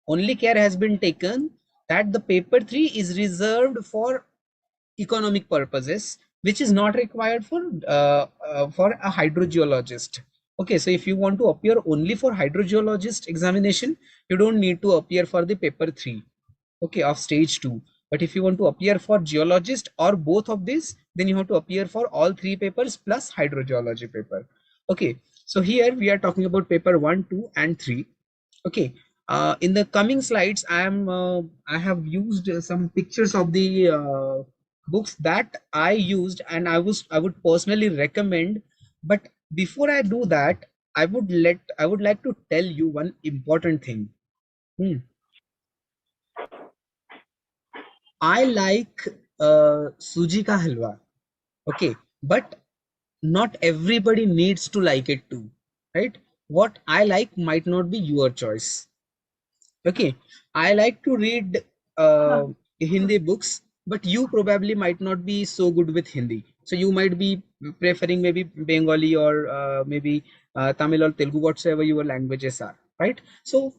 Only care has been taken that the paper 3 is reserved for economic purposes, which is not required for a hydrogeologist. Okay, so if you want to appear only for hydrogeologist examination, you don't need to appear for the paper 3. okay, of stage 2. But if you want to appear for geologist or both of these, then you have to appear for all 3 papers plus hydrogeology paper. Okay, so here we are talking about paper 1, 2 and 3. Okay, in the coming slides I have used some pictures of the books that I used, and I would personally recommend. But before I do that, I would like to tell you one important thing. I like suji ka halwa, okay, but not everybody needs to like it too, right? What I like might not be your choice. Okay, I like to read Hindi books, but you probably might not be so good with Hindi. So you might be preferring maybe Bengali or maybe Tamil or Telugu, whatsoever your languages are, right? So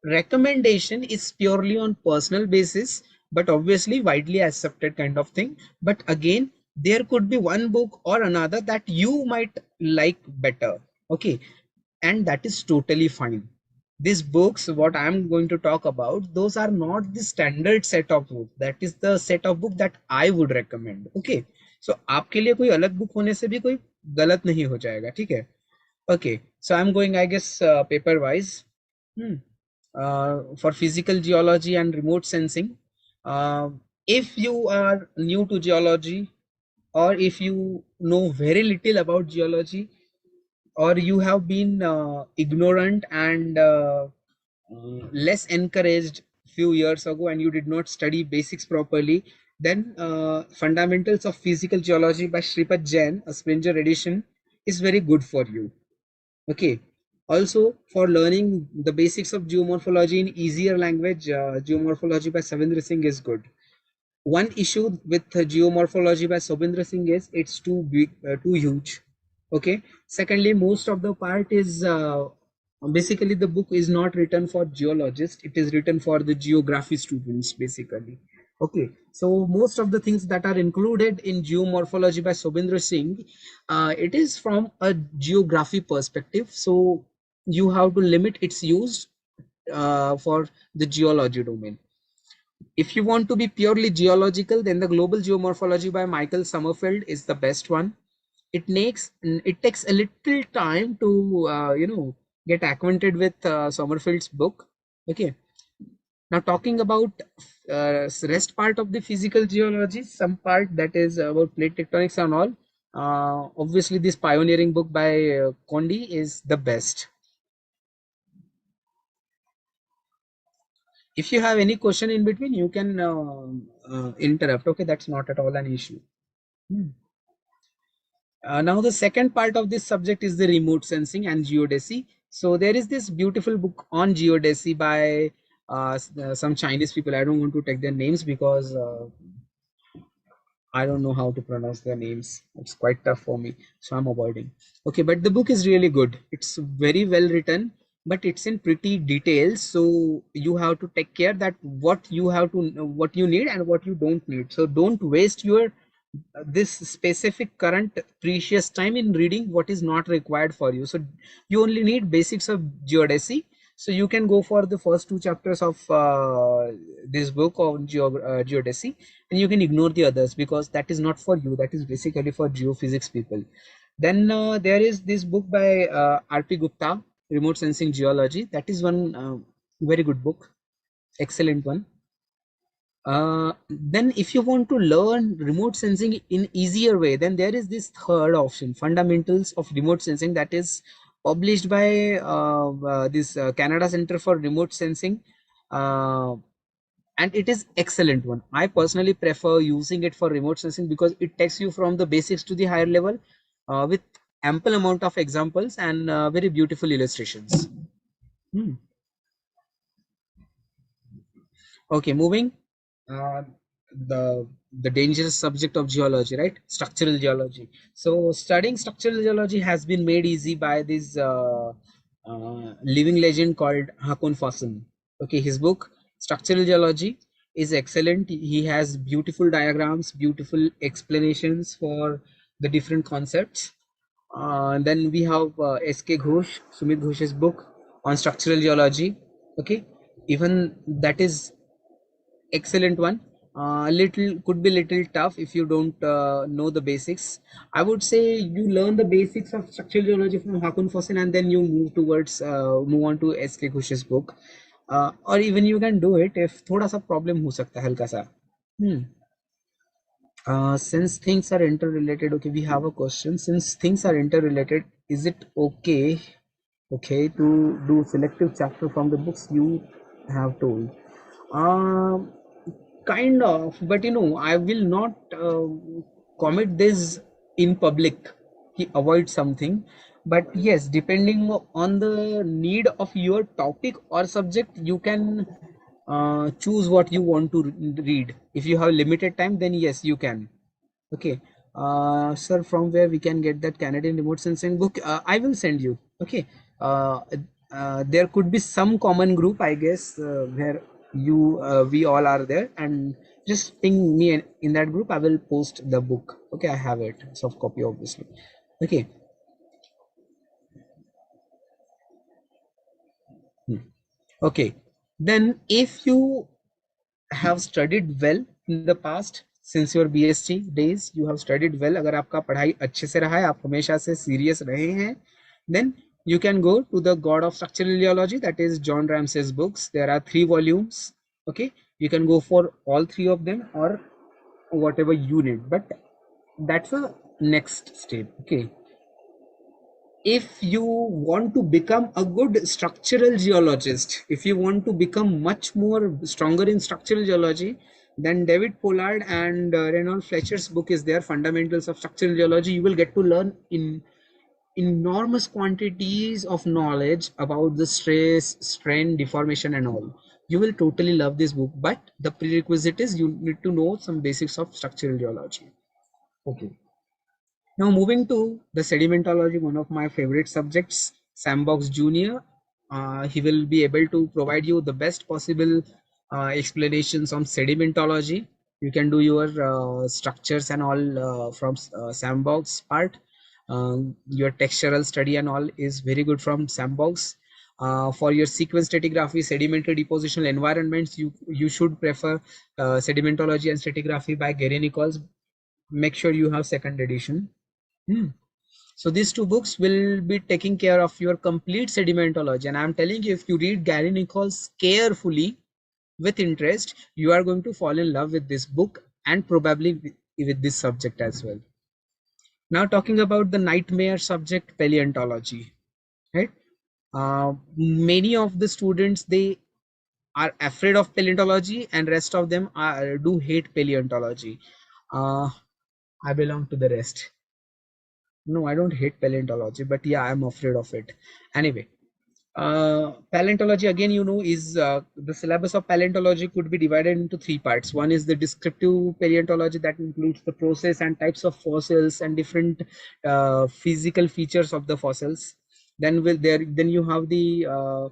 recommendation is purely on personal basis, but obviously widely accepted kind of thing. But again, there could be one book or another that you might like better. Okay, and that is totally fine. These books what I am going to talk about, those are not the standard set of book. That is the set of book that I would recommend. Okay, so आपके लिए कोई अलग book होने से भी कोई गलत नहीं हो जाएगा, ठीक है? Okay, so I'm going, I guess, paper wise. For physical geology and remote sensing, if you are new to geology, or if you know very little about geology, or you have been ignorant and less encouraged few years ago and you did not study basics properly, then fundamentals of physical geology by Shripad Jain, a Springer edition, is very good for you. Okay, also for learning the basics of geomorphology in easier language, geomorphology by Savindra Singh is good. One issue with geomorphology by Sobindra Singh is it's too big, too huge. Okay, secondly, most of the part is basically the book is not written for geologists, it is written for the geography students basically. Okay, so most of the things that are included in geomorphology by Sobindra Singh, it is from a geography perspective, so you have to limit its use for the geology domain. If you want to be purely geological, then the Global Geomorphology by Michael Sommerfeld is the best one. It takes a little time to get acquainted with Sommerfeld's book. Okay, now talking about rest part of the physical geology, some part that is about plate tectonics and all. Obviously, this pioneering book by Condi is the best. If you have any question in between, you can interrupt. Okay, that's not at all an issue. Now the second part of this subject is the remote sensing and geodesy. So there is this beautiful book on geodesy by some Chinese people. I don't want to take their names because I don't know how to pronounce their names. It's quite tough for me, so I'm avoiding. Okay, but the book is really good. It's very well written, but it's in pretty details. So you have to take care that what you have to, what you need and what you don't need. So don't waste your this specific current precious time in reading what is not required for you. So you only need basics of geodesy. So you can go for the first 2 chapters of this book on geodesy, and you can ignore the others because that is not for you. That is basically for geophysics people. Then there is this book by RP Gupta, Remote Sensing Geology. That is one very good book, excellent one. Then if you want to learn remote sensing in easier way, then there is this third option, Fundamentals of Remote Sensing, that is published by this Canada Center for Remote Sensing, and it is excellent one. I personally prefer using it for remote sensing because it takes you from the basics to the higher level with ample amount of examples and very beautiful illustrations. Okay, moving. Uh, the dangerous subject of geology, right? Structural geology. So studying structural geology has been made easy by this living legend called Hakon Fossen. Okay, his book Structural Geology is excellent. He has beautiful diagrams, beautiful explanations for the different concepts. Then we have S.K. Ghosh, Sumit Ghosh's book on structural geology. Okay, even that is excellent one. Little could be little tough if you don't know the basics. I would say you learn the basics of structural geology from Hakun Fossen, and then you move on to S.K. Ghosh's book. Or even you can do it if थोड़ा सा problem हो सकता है हल्का सा. Since things are interrelated, okay, we have a question. Since things are interrelated, is it okay to do selective chapter from the books you have told? Kind of, but I will not commit this in public. He avoid something, but yes, depending on the need of your topic or subject, you can choose what you want to read. If you have limited time, then yes, you can. Okay, sir, from where we can get that Canadian remote sensing book? I will send you. Okay, uh, there could be some common group, I guess, where we all are there, and just ping me in that group. I will post the book. Okay, I have it, soft copy, obviously. Okay. Okay, then if you have studied well in the past, since your BSc days you have studied well, अगर आपका पढ़ाई अच्छे से रहा है, आप हमेशा से serious रहे हैं, then you can go to the God of Structural Geology, that is John Ramsay's books. There are 3 volumes. Okay, you can go for all 3 of them or whatever you need, but that's a next step. Okay, if you want to become a good structural geologist, if you want to become much more stronger in structural geology, then David Pollard and Reynold Fletcher's book is there, Fundamentals of Structural Geology. You will get to learn in enormous quantities of knowledge about the stress, strain, deformation and all. You will totally love this book, but the prerequisite is you need to know some basics of structural geology. Okay. Now moving to the sedimentology, one of my favorite subjects, Sandbox Junior. He will be able to provide you the best possible explanations on sedimentology. You can do your structures and all from Sandbox part. Your textural study and all is very good from Sandbox. For your sequence stratigraphy, sedimentary depositional environments, you should prefer sedimentology and stratigraphy by Gary Nichols. Make sure you have second edition. So these 2 books will be taking care of your complete sedimentology, and I'm telling you, if you read Gary Nichols carefully with interest, you are going to fall in love with this book and probably with this subject as well. Now talking about the nightmare subject, paleontology, right? Many of the students, they are afraid of paleontology, and rest of them do hate paleontology. I belong to the rest. No, I don't hate paleontology, but yeah, I'm afraid of it. Anyway, paleontology again, is the syllabus of paleontology could be divided into 3 parts. One is the descriptive paleontology, that includes the process and types of fossils and different physical features of the fossils. Then you have the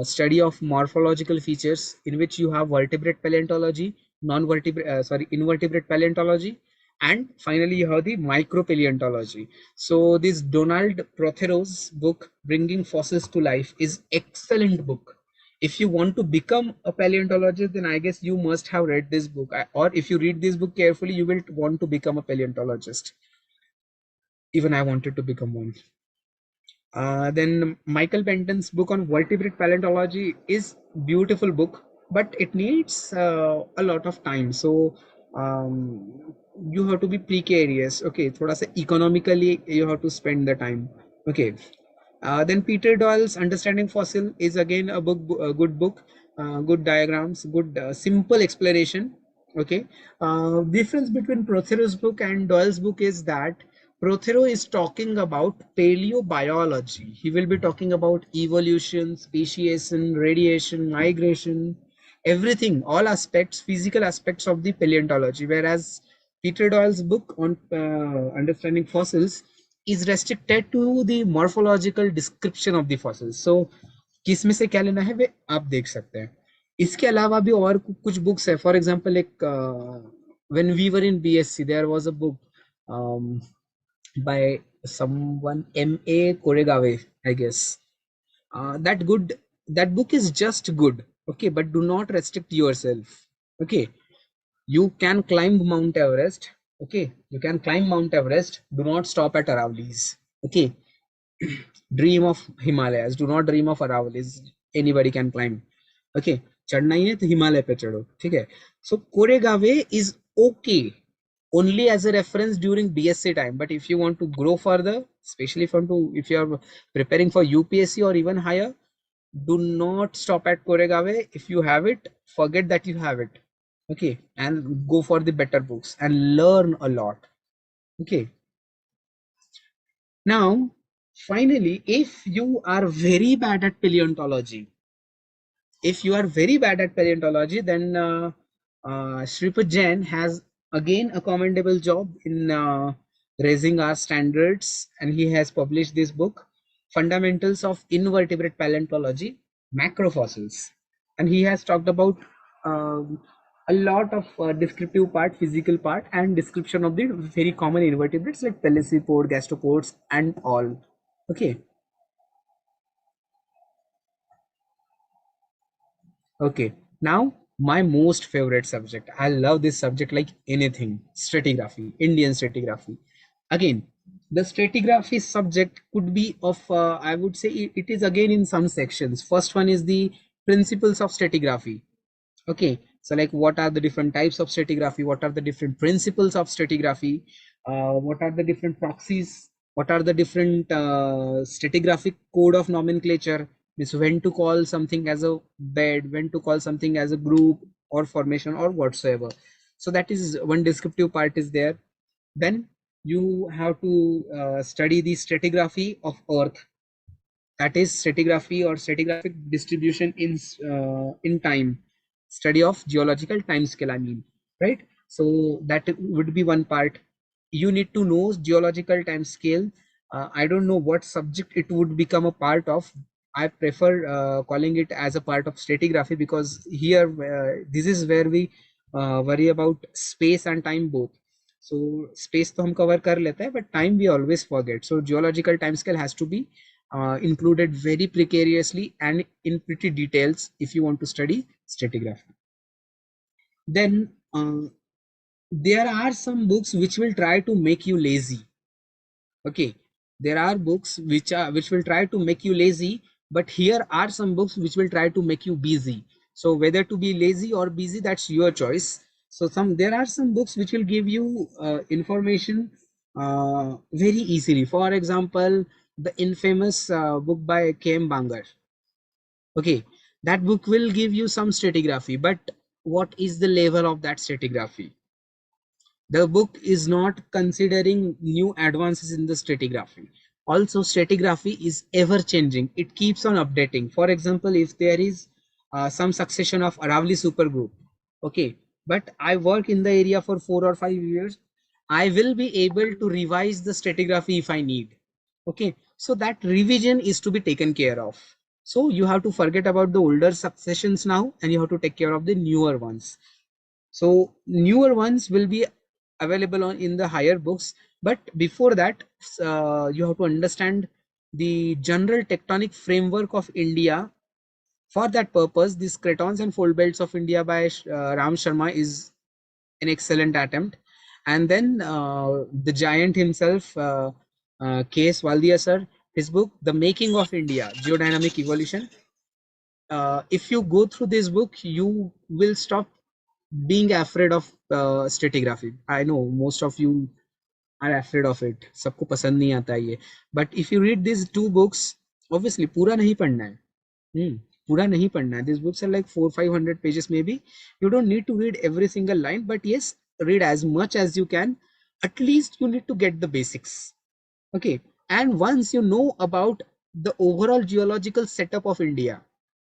study of morphological features, in which you have vertebrate paleontology, invertebrate paleontology, and finally you have the micropaleontology. So this Donald Prothero's book, Bringing Fossils to Life, is excellent book. If you want to become a paleontologist, then I guess you must have read this book, or if you read this book carefully, you will want to become a paleontologist. Even I wanted to become one. Then Michael Benton's book on vertebrate paleontology is beautiful book, but it needs a lot of time. So you have to be precarious. Okay, thoda sa economically you have to spend the time. Okay. Then Peter Doyle's Understanding Fossil is again a good book, good diagrams, good simple explanation. Okay. Difference between Prothero's book and Doyle's book is that Prothero is talking about paleobiology. He will be talking about evolution, speciation, radiation, migration, everything, all aspects, physical aspects of the paleontology. Whereas Peter Doyle's book on understanding fossils is restricted to the morphological description of the fossils. So किस में से क्या लेना है वे आप देख सकते हैं. इसके अलावा भी और कुछ बुक्स है. फॉर एग्जांपल एक when we were in BSc, there was a book by someone, M.A. Koregawe, I guess. That book is just good, okay, but do not restrict yourself. Okay, you can climb Mount Everest. Okay, you can climb Mount Everest. Do not stop at Aravallis. Okay, dream of Himalayas. Do not dream of Aravallis. Anybody can climb. Okay, चढ़ना ही है तो हिमालय पे चढ़ो. ठीक है. So Koregawe is okay only as a reference during BSc time. But if you want to grow further, especially if you are preparing for UPSC or even higher, do not stop at Koregawe. If you have it, forget that you have it. Okay, and go for the better books and learn a lot. Okay, now finally, if you are very bad at paleontology, then Shripad Jain has again a commendable job in raising our standards, and he has published this book, Fundamentals of Invertebrate Paleontology, Macrofossils, and he has talked about um, a lot of descriptive part, physical part, and description of the very common invertebrates like pelecypod, gastropods, and all. Okay. Okay, now my most favorite subject. I love this subject like anything. Stratigraphy, Indian stratigraphy. Again, the stratigraphy subject could be of, I would say it is again in some sections. First one is the principles of stratigraphy. Okay, so like what are the different types of stratigraphy, what are the different principles of stratigraphy, what are the different proxies, what are the different stratigraphic code of nomenclature, means when to call something as a bed, when to call something as a group or formation or whatsoever. So that is one descriptive part is there. Then you have to study the stratigraphy of earth, that is stratigraphy or stratigraphic distribution in time, study of geological time scale, I mean, right? So that would be one part. You need to know geological time scale. I don't know what subject it would become a part of. I prefer calling it as a part of stratigraphy, because here this is where we worry about space and time both. So space to hum cover kar lete hai, but time we always forget. So geological time scale has to be included very precariously and in pretty details if you want to study stratigraphy. Then there are some books which will try to make you lazy. Okay, there are books which will try to make you lazy, but here are some books which will try to make you busy. So whether to be lazy or busy, that's your choice. So there are some books which will give you information very easily. For example, the infamous book by K.M. Bangar. Okay, that book will give you some stratigraphy, but what is the level of that stratigraphy? The book is not considering new advances in the stratigraphy. Also, stratigraphy is ever changing. It keeps on updating. For example, if there is some succession of Aravali supergroup, okay, but I work in the area for 4 or 5 years, I will be able to revise the stratigraphy if I need. Okay, so that revision is to be taken care of. So you have to forget about the older successions now, and you have to take care of the newer ones. So newer ones will be available on in the higher books, but before that you have to understand the general tectonic framework of India. For that purpose, this Cratons and Fold Belts of India by Ram Sharma is an excellent attempt. And then the giant himself, K.S. Waldia sir, his book The Making of India, Geodynamic Evolution. If you go through this book, you will stop being afraid of stratigraphy. I know most of you are afraid of it. सबको पसंद नहीं आता ये. But if you read these two books, obviously पूरा नहीं पढ़ना है. पूरा नहीं पढ़ना है. These books are like 400-500 pages maybe. You don't need to read every single line, but yes, read as much as you can. At least you need to get the basics. Okay, and once you know about the overall geological setup of India.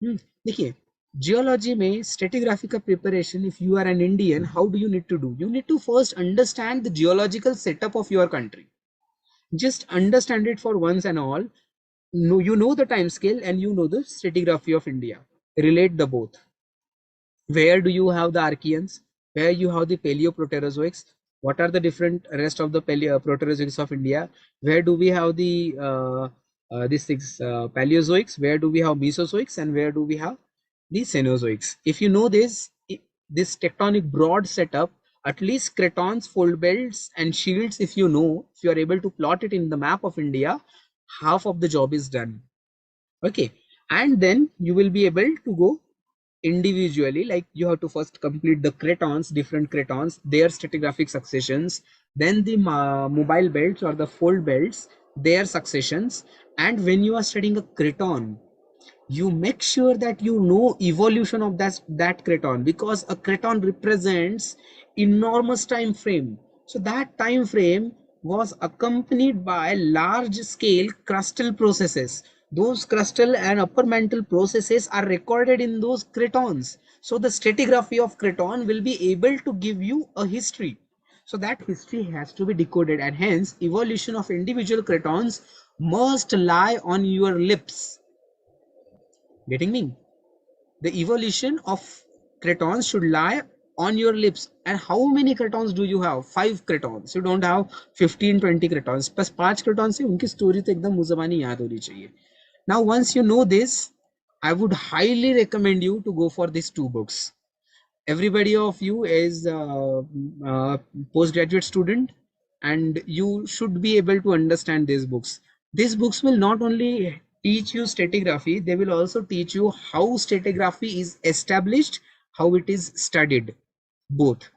देखिए, geology में stratigraphy का preparation, if you are an Indian, how do you need to do? You need to first understand the geological setup of your country. Just understand it for once and all. No, you know the time scale and you know the stratigraphy of India. Relate the both. Where do you have the Archeans? Where you have the Paleoproterozoics? What are the different rest of the Proterozoics of India? Where do we have the these things, Paleozoics? Where do we have Mesozoics? And where do we have the Cenozoics? If you know this, this tectonic broad setup, at least cratons, fold belts, and shields, if you know, if you are able to plot it in the map of India, half of the job is done. Okay, and then you will be able to go individually, like you have to first complete the cratons, different cratons, their stratigraphic successions, then the mobile belts or the fold belts, their successions. And when you are studying a craton, you make sure that you know evolution of that craton, because a craton represents enormous time frame. So that time frame was accompanied by large scale crustal processes. Those crustal and upper mantle processes are recorded in those cratons. So the stratigraphy of craton will be able to give you a history. So that history has to be decoded, and hence evolution of individual cratons must lie on your lips. Getting me? The evolution of cratons should lie on your lips. And how many cratons do you have? 5 cratons. You don't have 15-20 cratons. बस 5 cratons से उनकी story तो एकदम मुंह ज़बानी याद होनी चाहिए. Now once you know this, I would highly recommend you to go for these 2 books. Everybody of you is postgraduate student, and you should be able to understand these books. These books will not only teach you stratigraphy, they will also teach you how stratigraphy is established, how it is studied, both.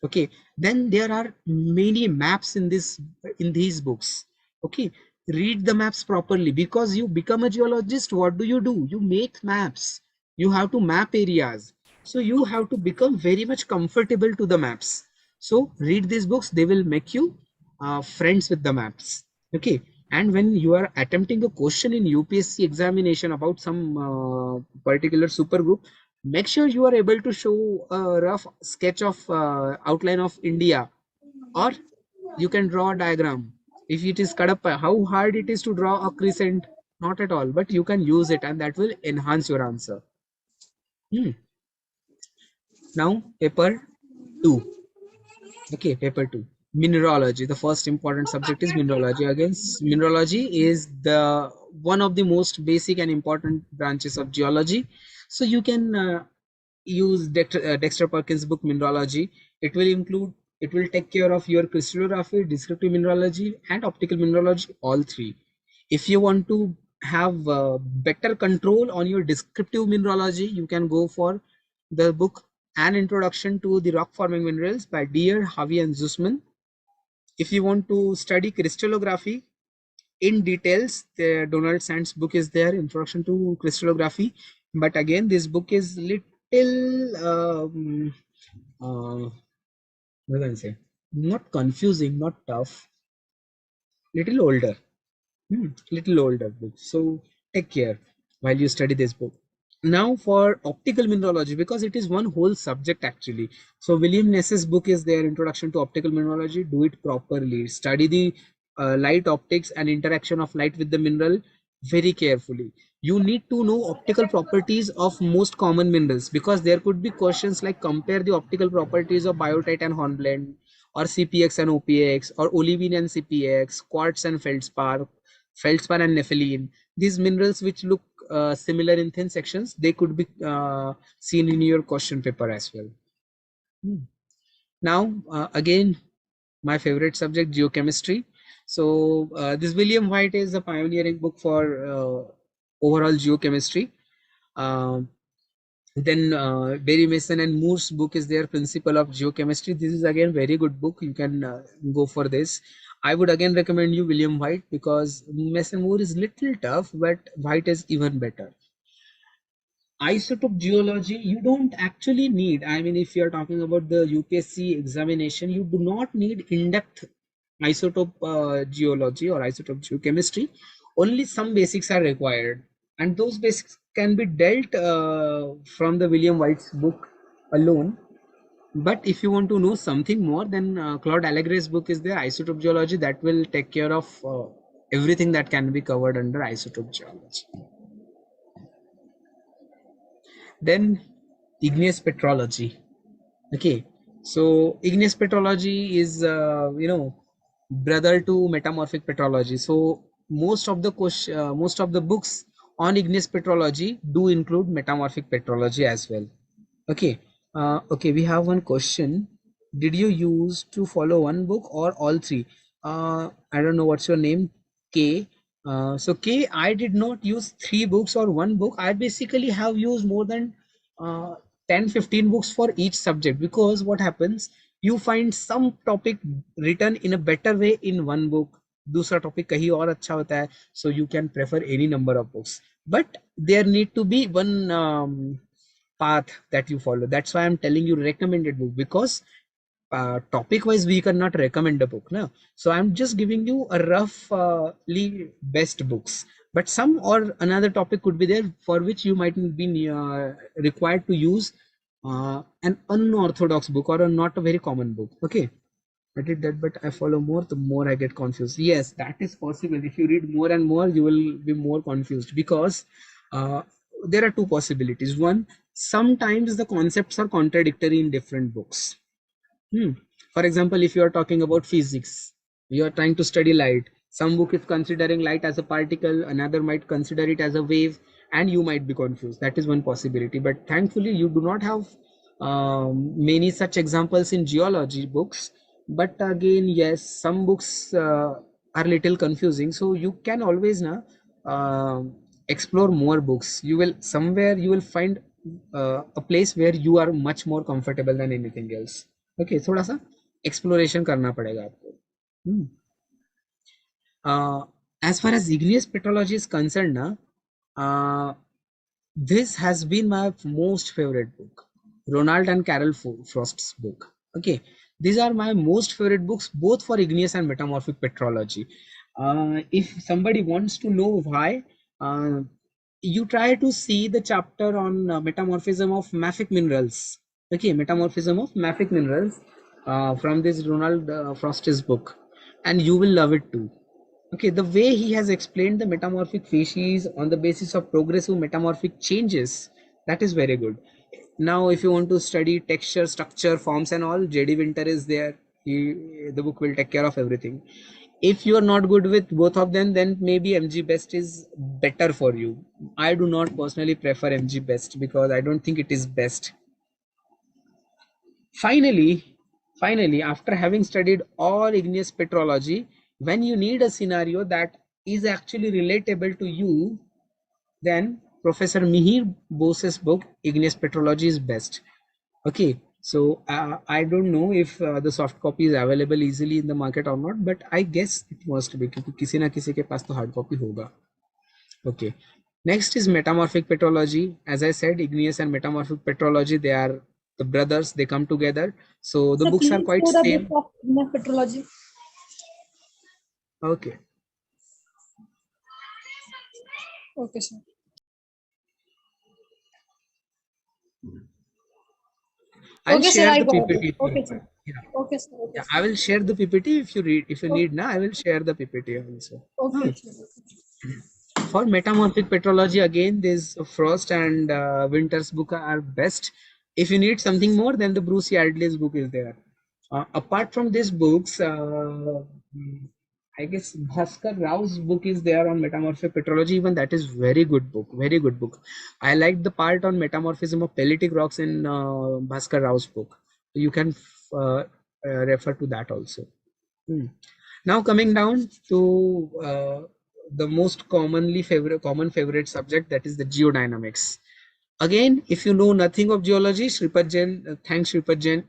Okay, then there are many maps in these books. Okay, read the maps properly, because you become a geologist. What do? You make maps. You have to map areas, so you have to become very much comfortable to the maps. So read these books, they will make you friends with the maps. Okay, and when you are attempting a question in UPSC examination about some particular super group, make sure you are able to show a rough sketch of outline of India, or you can draw a diagram. If it is Kadapa, how hard it is to draw a crescent? Not at all, but you can use it, and that will enhance your answer. Now paper 2. Okay, paper 2, mineralogy. The first important subject is mineralogy. Again, mineralogy is the one of the most basic and important branches of geology. So you can use Dexter Perkins' book Mineralogy. It will take care of your crystallography, descriptive mineralogy, and optical mineralogy, all 3. If you want to have better control on your descriptive mineralogy, you can go for the book An Introduction to the Rock Forming Minerals by Deere, Harvey, and Zussman. If you want to study crystallography in details, the Donald Sand's book is there, Introduction to Crystallography. But again, this book is little what can I say, not confusing, not tough, little older. Little older book. So take care while you study this book. Now for optical mineralogy, because it is one whole subject actually. So William Ness's book is there, Introduction to Optical Mineralogy. Do it properly. Study the light optics and interaction of light with the mineral very carefully. You need to know optical properties of most common minerals, because there could be questions like compare the optical properties of biotite and hornblende, or CPX and OPX, or olivine and CPX, quartz and feldspar, feldspar and nepheline. These minerals which look similar in thin sections, they could be seen in your question paper as well. Now again, my favorite subject, geochemistry. So this William White is a pioneering book for overall geochemistry. Then Barry Mason and Moore's book is their Principle of Geochemistry. This is again very good book. You can go for this. I would again recommend you William White, because Mason Moore is little tough, but White is even better. Isotope geology, you don't actually need, I mean, if you're talking about the UPSC examination, you do not need in-depth isotope geology or isotope geochemistry. Only some basics are required, and those basics can be dealt from the William White's book alone. But if you want to know something more, then Claude Allegre's book is there, Isotope Geology, that will take care of everything that can be covered under isotope geology. Then igneous petrology. Okay, so igneous petrology is brother to metamorphic petrology. So most of the books on igneous petrology do include metamorphic petrology as well. Okay, Okay, we have one question. Did you use to follow one book or all three? I don't know what's your name, K. So K, I did not use three books or one book. I basically have used more than uh, 10, 15 books for each subject, because what happens, you find some topic written in a better way in one book. दूसरा topic कहीं और अच्छा होता है, so you can prefer any number of books. But there need to be one path that you follow. That's why I'm telling you recommended book, because topic wise we cannot recommend a book now. So I'm just giving you a roughly best books, but some or another topic could be there for which you might be required to use an unorthodox book or a not a very common book. Okay, I did that, but I follow more, the more I get confused. Yes, that is possible. If you read more and more, you will be more confused, because uh, there are two possibilities. One, sometimes the concepts are contradictory in different books. For example, if you are talking about physics, you are trying to study light. Some book is considering light as a particle, another might consider it as a wave, and you might be confused. That is one possibility. But thankfully, you do not have many such examples in geology books. But again, yes, some books are little confusing. So you can always now explore more books. You will somewhere you will find a place where you are much more comfortable than anything else. Okay थोड़ा सा exploration करना पड़ेगा आपको. As far as igneous petrology is concerned ना, this has been my most favorite book, Ronald and Carol Frost's book. Okay, these are my most favorite books, both for igneous and metamorphic petrology. If somebody wants to know why, you try to see the chapter on metamorphism of mafic minerals. Okay, metamorphism of mafic minerals from this Ronald Frost's book, and you will love it too. Okay, the way he has explained the metamorphic species on the basis of progressive metamorphic changes, that is very good. Now, if you want to study texture, structure, forms, and all, JD Winter is there. The book will take care of everything. If you are not good with both of them, then maybe MG Best is better for you. I do not personally prefer MG Best because I don't think it is best. Finally, after having studied all igneous petrology, when you need a scenario that is actually relatable to you, then Professor Mihir Bose's book, Igneous Petrology, is best. Okay, so I don't know if the soft copy is available easily in the market or not, but I guess it must be, क्योंकि किसी ना किसी के पास तो hard copy होगा. Okay, next is metamorphic petrology. As I said, igneous and metamorphic petrology, they are the brothers, they come together. So the Sir, books are please quite show the same. book of igneous petrology. Okay, Okay, sir. I'll Okay, sir, share I the got it. PPT if you Okay, sir. require. Yeah. Okay, sir. Okay, Yeah, sir. I will share the PPT if you read. If you Okay, need now, I will share the PPT also. okay, sir. For metamorphic petrology, again, this Frost and Winter's book are best. If you need something more, then the Bruce Yardley's book is there. Apart from these books, I guess Bhaskar Rao's book is there on metamorphic petrology. Even that is very good book. Very good book. I like the part on metamorphism of pelitic rocks in Bhaskar Rao's book. You can refer to that also. Now coming down to the most common favorite subject, that is the geodynamics. Again, if you know nothing of geology, Shripad Jain, thanks Shripad Jain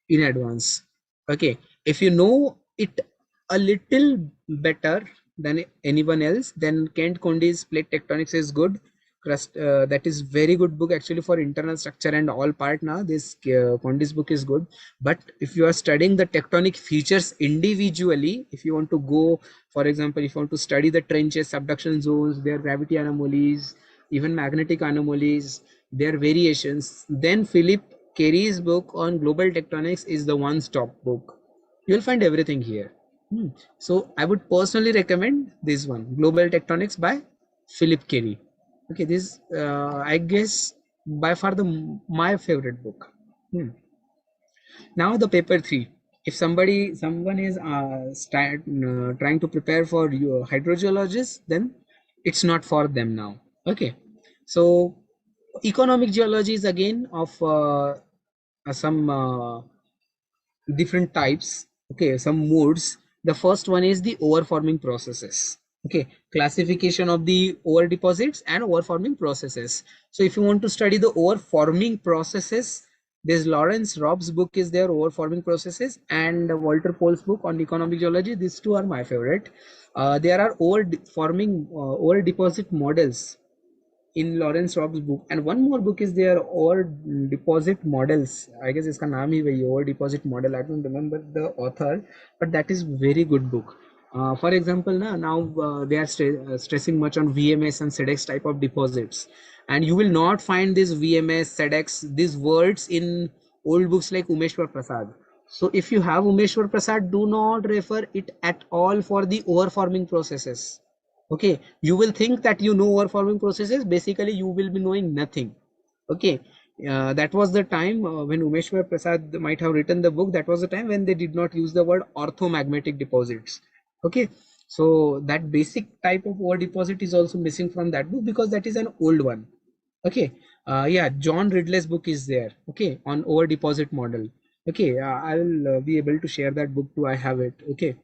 in advance. Okay, if you know it a little better than anyone else, then Kent Kondi's Plate Tectonics is good. That is very good book actually for internal structure and all part. Now this Kondi's book is good, but if you are studying the tectonic features individually, if you want to go, for example, if you want to study the trenches, subduction zones, their gravity anomalies, even magnetic anomalies, their variations, then Philip Carey's book on global tectonics is the one-stop book. You'll find everything here. So I would personally recommend this one, Global Tectonics by Philip Carey. Okay, this I guess by far my favorite book. Now the paper 3. If someone is trying to prepare for hydrogeologists, then it's not for them now. Okay, so economic geology is again of some different types, okay, some modes. The first one is the overforming processes. Okay, classification of the over deposits and overforming processes. So if you want to study the overforming processes, there's Lawrence Robb's book is there, overforming processes, and Walter Pohl's book on economic geology. These two are my favorite. There are overforming over deposit models in Lawrence Robb's book, and one more book is there, or deposit models. I guess iska naam hi wahi, or deposit model. I don't remember the author, but that is very good book. For example, now they are stressing much on VMS and SEDEX type of deposits, and you will not find this VMS, SEDEX, these words in old books like Umeshwar Prasad. So if you have Umeshwar Prasad, do not refer it at all for the overforming processes. Okay, you will think that you know overforming processes, basically you will be knowing nothing. Okay, that was the time when Umeshwar Prasad might have written the book. That was the time when they did not use the word orthomagmatic deposits. Okay, so that basic type of over deposit is also missing from that book because that is an old one. Okay, yeah, John Ridley's book is there, okay, on over deposit model. Okay, I'll be able to share that book too. I have it. Okay,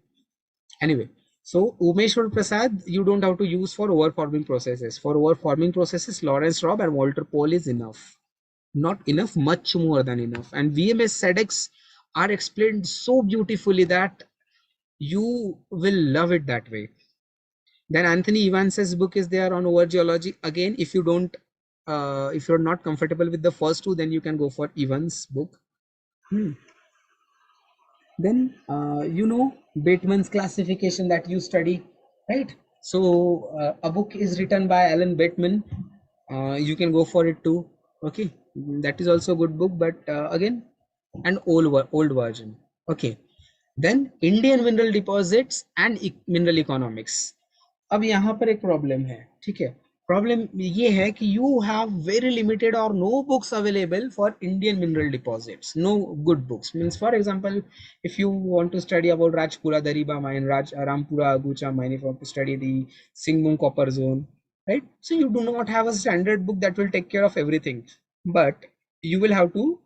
anyway, so Umeshwar Prasad you don't have to use for overforming processes. For overforming processes, Lawrence Robb and Walter Pohl is enough. Not enough, much more than enough. And VMS SEDEX are explained so beautifully that you will love it that way. Then Anthony Evans's book is there on over geology. Again, if you don't if you're not comfortable with the first two, then you can go for Evans book. Then you know Bateman's classification that you study, right? So a book is written by Alan Bateman. You can go for it too. Okay, that is also a good book, but again, an old version. Okay, then Indian mineral deposits and mineral economics. अब यहाँ पर एक problem है, ठीक है. Problem ये है कि यू हैव वेरी लिमिटेड और no books available for Indian mineral deposits, no good books. Means for example, if you want to study about Rajpura Dariba mine, Rampura Agucha mine, if you want to study the Singhmum copper zone, right? So you do not have a standard book that will take care of everything, but you will have to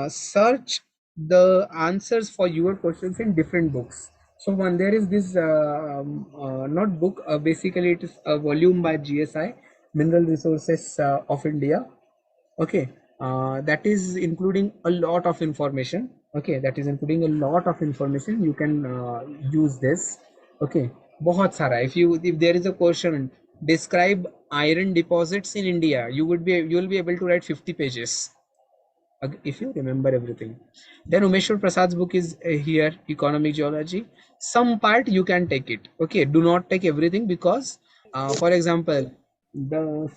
search the answers for your questions in different books. So one, there is this not book, basically it is a volume by GSI, Mineral Resources of India. Okay, that is including a lot of information. Okay, that is including a lot of information. You can use this. Okay, बहुत सारा. If there is a question, describe iron deposits in India, you will be able to write 50 pages if you remember everything. Then Umeshwar Prasad's book is here, Economic Geology. Some part you can take it. Okay, do not take everything because, for example, the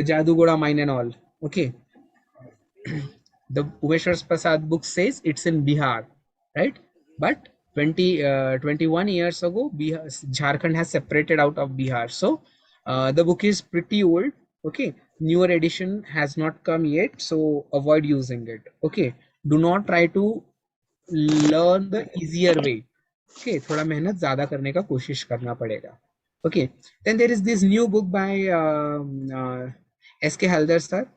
Jadugoda mine and all. Okay, the Umeshwar Prasad book says it's in Bihar, right? But 21 years ago, Jharkhand has separated out of Bihar. So the book is pretty old. Okay, newer edition has not come yet, so avoid using it. Okay, do not try to learn the easier way. Okay, थोड़ा मेहनत ज़्यादा करने का कोशिश करना पड़ेगा. Okay, then there is this new book by S.K. Haldar sir,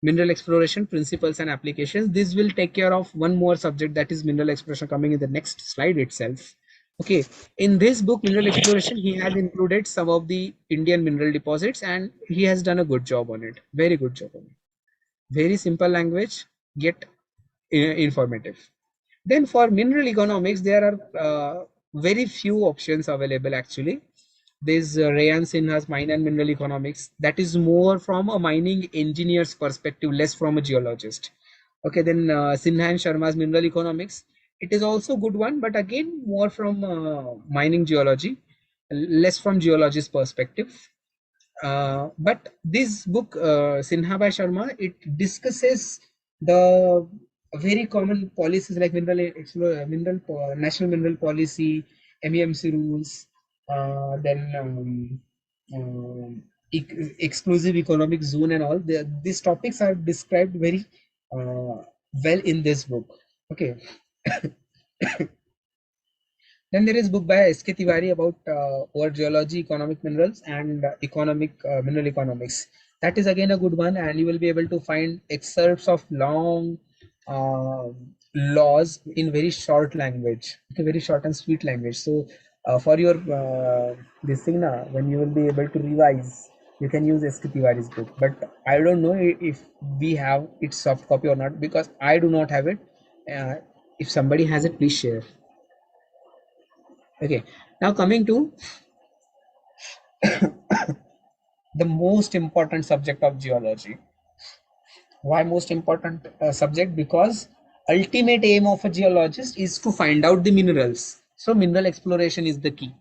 Mineral Exploration Principles and Applications. This will take care of one more subject, that is mineral exploration, coming in the next slide itself. Okay, in this book, Mineral Exploration, he has included some of the Indian mineral deposits and he has done a good job on it. Very good job on it. Very simple language, yet informative. Then for mineral economics, there are very few options available actually. There's Rayan Sinha's Mine and Mineral Economics. That is more from a mining engineer's perspective, less from a geologist. Okay, then Sinha and Sharma's Mineral Economics. It is also good one, but again more from mining geology, less from geologist perspective. But this book, Sinha by Sharma, it discusses the very common policies like national mineral policy, MEMC rules, then exclusive economic zone and all. These topics are described very well in this book. Okay. Then there is book by S.K. Tiwari about over geology, economic minerals, and economic mineral economics. That is again a good one, and you will be able to find excerpts of long laws in very short language, okay, very short and sweet language. So for your this thing now, when you will be able to revise, you can use SK Tiwari's book. But I don't know if we have its soft copy or not, because I do not have it. If somebody has it, please share. Okay, now coming to the most important subject of geology. Why most important subject? Because ultimate aim of a geologist is to find out the minerals. So mineral exploration is the key.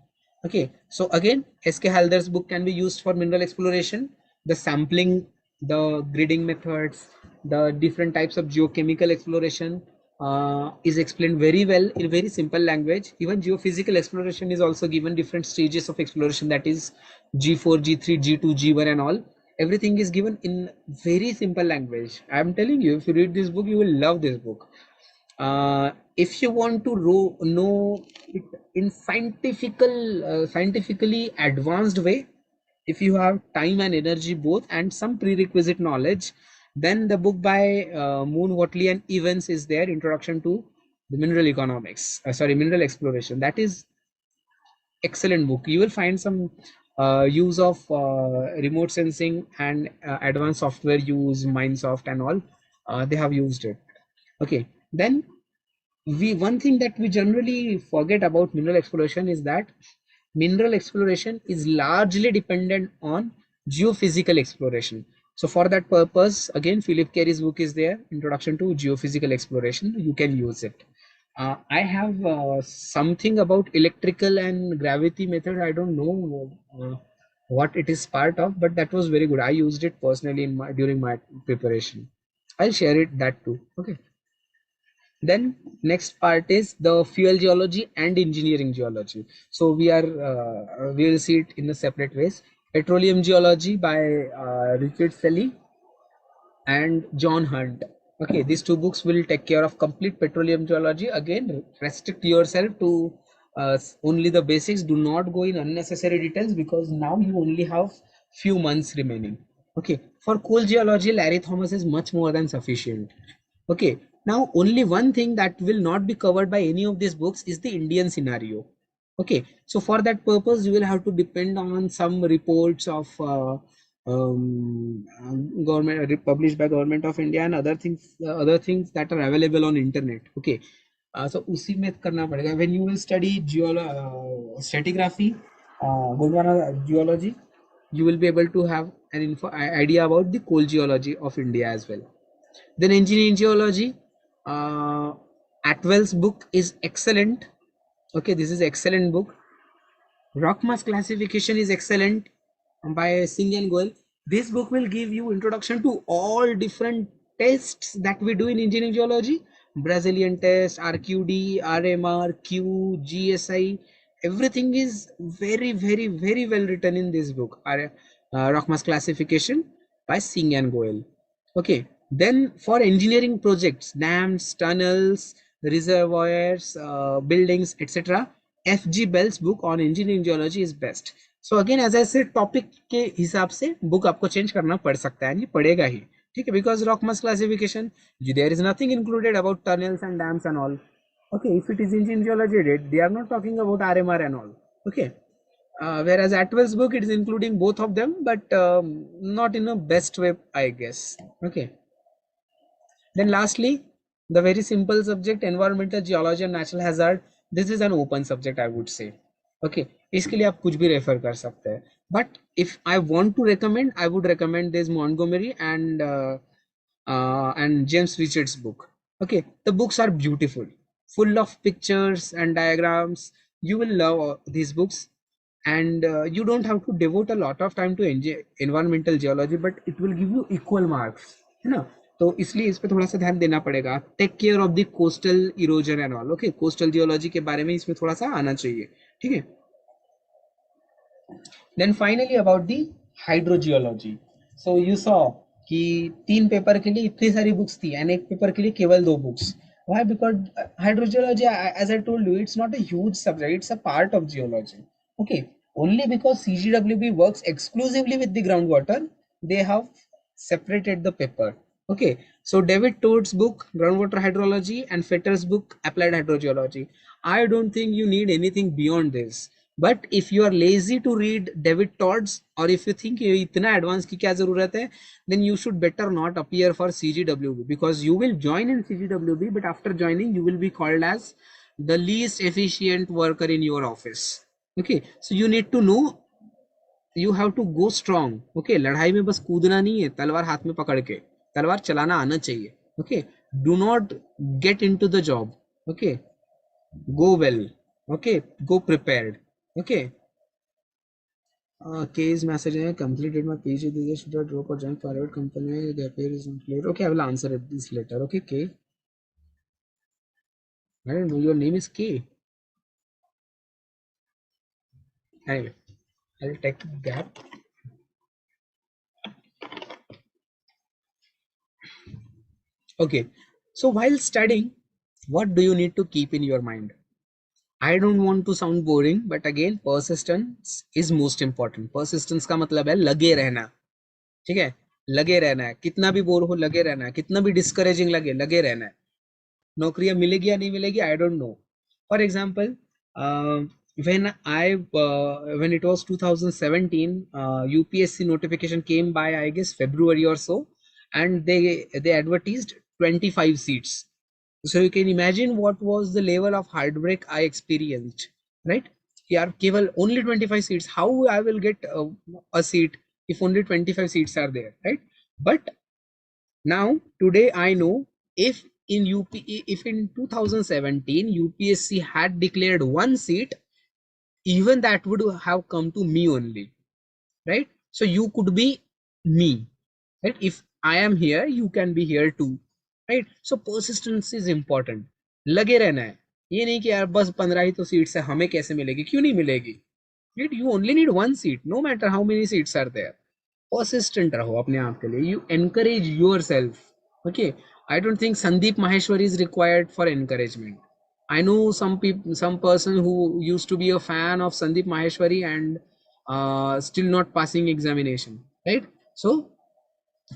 Okay, so again, SK Halder's book can be used for mineral exploration. The sampling, the grading methods, the different types of geochemical exploration is explained very well in very simple language. Even geophysical exploration is also given different stages of exploration, that is G4, G3, G2, G1 and all. Everything is given in very simple language. I am telling you, if you read this book, you will love this book. If you want to know it in scientifically advanced way, if you have time and energy both and some prerequisite knowledge, then the book by Moon, Watley and Evans is there, Introduction to the Mineral Economics, Mineral Exploration. That is excellent book. You will find some use of remote sensing and advanced software use, Mindsoft and all. They have used it. Okay, then one thing that we generally forget about mineral exploration is that mineral exploration is largely dependent on geophysical exploration. So for that purpose, again, Philip Carey's book is there, Introduction to Geophysical Exploration. You can use it. I have something about electrical and gravity method. I don't know what it is part of, but that was very good. I used it personally during my preparation. I'll share it that too. Okay. Then next part is the fuel geology and engineering geology. So we will see it in the separate ways. Petroleum geology by Richard Selly and John Hunt. Okay, these two books will take care of complete petroleum geology. Again, restrict yourself to only the basics. Do not go in unnecessary details, because now you only have few months remaining. Okay, for coal geology, Larry Thomas is much more than sufficient. Okay, now only one thing that will not be covered by any of these books is the Indian scenario. Okay, so for that purpose, you will have to depend on some reports of government, published by Government of India, and other things that are available on internet. Okay, so उसी में करना पड़ेगा. When you will study stratigraphy, Gondwana geology, you will be able to have an idea about the coal geology of India as well. Then engineering geology, Atwell's book is excellent. Okay, this is excellent book. Rock mass classification is excellent by Singh and Goel. This book will give you introduction to all different tests that we do in engineering geology. Brazilian test, RQD, RMR, Q, GSI, everything is very, very, very well written in this book. Rock mass classification by Singh and Goel. Okay, then for engineering projects, dams, tunnels, reservoirs, buildings, etc., FG Bell's book on engineering geology is best. So again, as I said, topic के हिसाब से book आपको change करना पड़ सकता है, पड़ेगा ही, ठीक है? Because rock mass classification, there is nothing included about tunnels and dams and all. Okay, if it is engineering geology, they are not talking about RMR and all. Okay, whereas Atwell's book, it is including both of them, but not in a best way, I guess. Okay. Then lastly, the very simple subject, environmental geology and natural hazard. This is an open subject, I would say. Okay, इसके लिए आप कुछ भी refer कर सकते हैं. But if I want to recommend, I would recommend this Montgomery and James Richards book. Okay, the books are beautiful, full of pictures and diagrams. You will love these books, and you don't have to devote a lot of time to environmental geology, but it will give you equal marks, है ना? तो इसलिए इस पे थोड़ा सा ध्यान देना पड़ेगा. Take care of the coastal erosion and all. Okay, coastal geology के बारे में इसमें थोड़ा सा आना चाहिए, ठीक है? Then finally about the hydrogeology. So you saw कि 3 पेपर के लिए इतनी सारी बुक्स थी एंड एक पेपर के लिए केवल 2 books. Why? Because hydrogeology, as I told you, it's not a huge subject, it's a part of geology. Okay, only because CGWB works exclusively with the groundwater, they have separated the paper. Okay, so David Todd's book, Groundwater Hydrology, and Fetter's book, Applied Hydrogeology. I don't think you need anything beyond this. But if you are lazy to read David Todd's, or if you think ये इतना advanced की क्या ज़रूरत है, then you should better not appear for CGWB, because you will join in CGWB, but after joining you will be called as the least efficient worker in your office. Okay, so you need to know, you have to go strong. Okay, लड़ाई में बस कूदना नहीं है, तलवार हाथ में पकड़ के तलवार चलाना आना चाहिए। Okay, do not get into the job. Okay, go well. Okay, go prepared. Okay, case message है, completed my PG this year, should I drop or join private company, the pay is not clear. Okay, I will answer it this later. Okay, K, I don't know, your name is K. Anyway, I'll take a gap. Okay, so while studying, what do you need to keep in your mind? I don't want to sound boring, but again, persistence is most important. Persistence का मतलब है लगे रहना। ठीक है, लगे रहना है, कितना भी बोर हो लगे रहना है, कितना भी डिस्करेजिंग लगे लगे रहना है। नौकरियां मिलेगी या नहीं मिलेगी, I don't know. For example, when when it was 2017, UPSC notification came by, I guess February or so, and they advertised 25 seats. So you can imagine what was the level of heartbreak I experienced, right? Yeah, keval only 25 seats. How I will get a seat if only 25 seats are there, right? But now today I know, if in if in 2017 UPSC had declared one seat, even that would have come to me only, right? So you could be me, right? If I am here, you can be here too, right? So persistence is important. लगे रहना है, ये नहीं कि यार बस 15 ही तो seats है, हमें कैसे मिलेगी, क्यों नहीं मिलेगी, right? You only need one seat, no matter how many seats are there. Persistent रहो अपने आप के लिए, you encourage yourself. Okay, I don't think Sandeep Maheshwari is required for encouragement. I know some people, some person who used to be a fan of Sandeep Maheshwari and still not passing examination, right? So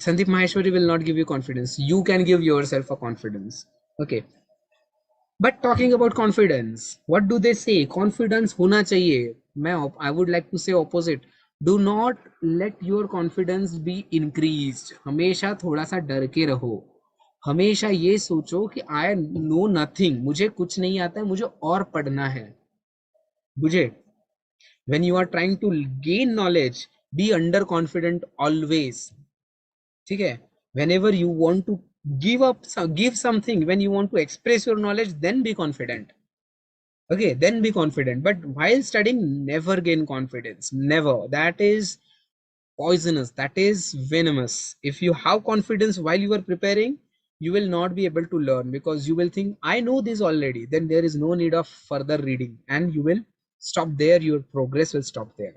Sandeep Maheshwari will not give you confidence. You can give yourself a confidence. Okay. But talking about confidence, what do they say? Confidence होना चाहिए. I would like to say opposite. Do not let your confidence be increased. हमेशा थोड़ा सा डर के रहो. हमेशा ये सोचो कि I know nothing. मुझे कुछ नहीं आता है, मुझे और पढ़ना है. मुझे, when you are trying to gain knowledge, be underconfident always. ठीक है, whenever you want to give something, when you want to express your knowledge, then be confident. Okay, then be confident. But while studying, never gain confidence, never. That is poisonous, that is venomous. If you have confidence while you are preparing, you will not be able to learn, because you will think I know this already, then there is no need of further reading, and you will stop there, your progress will stop there.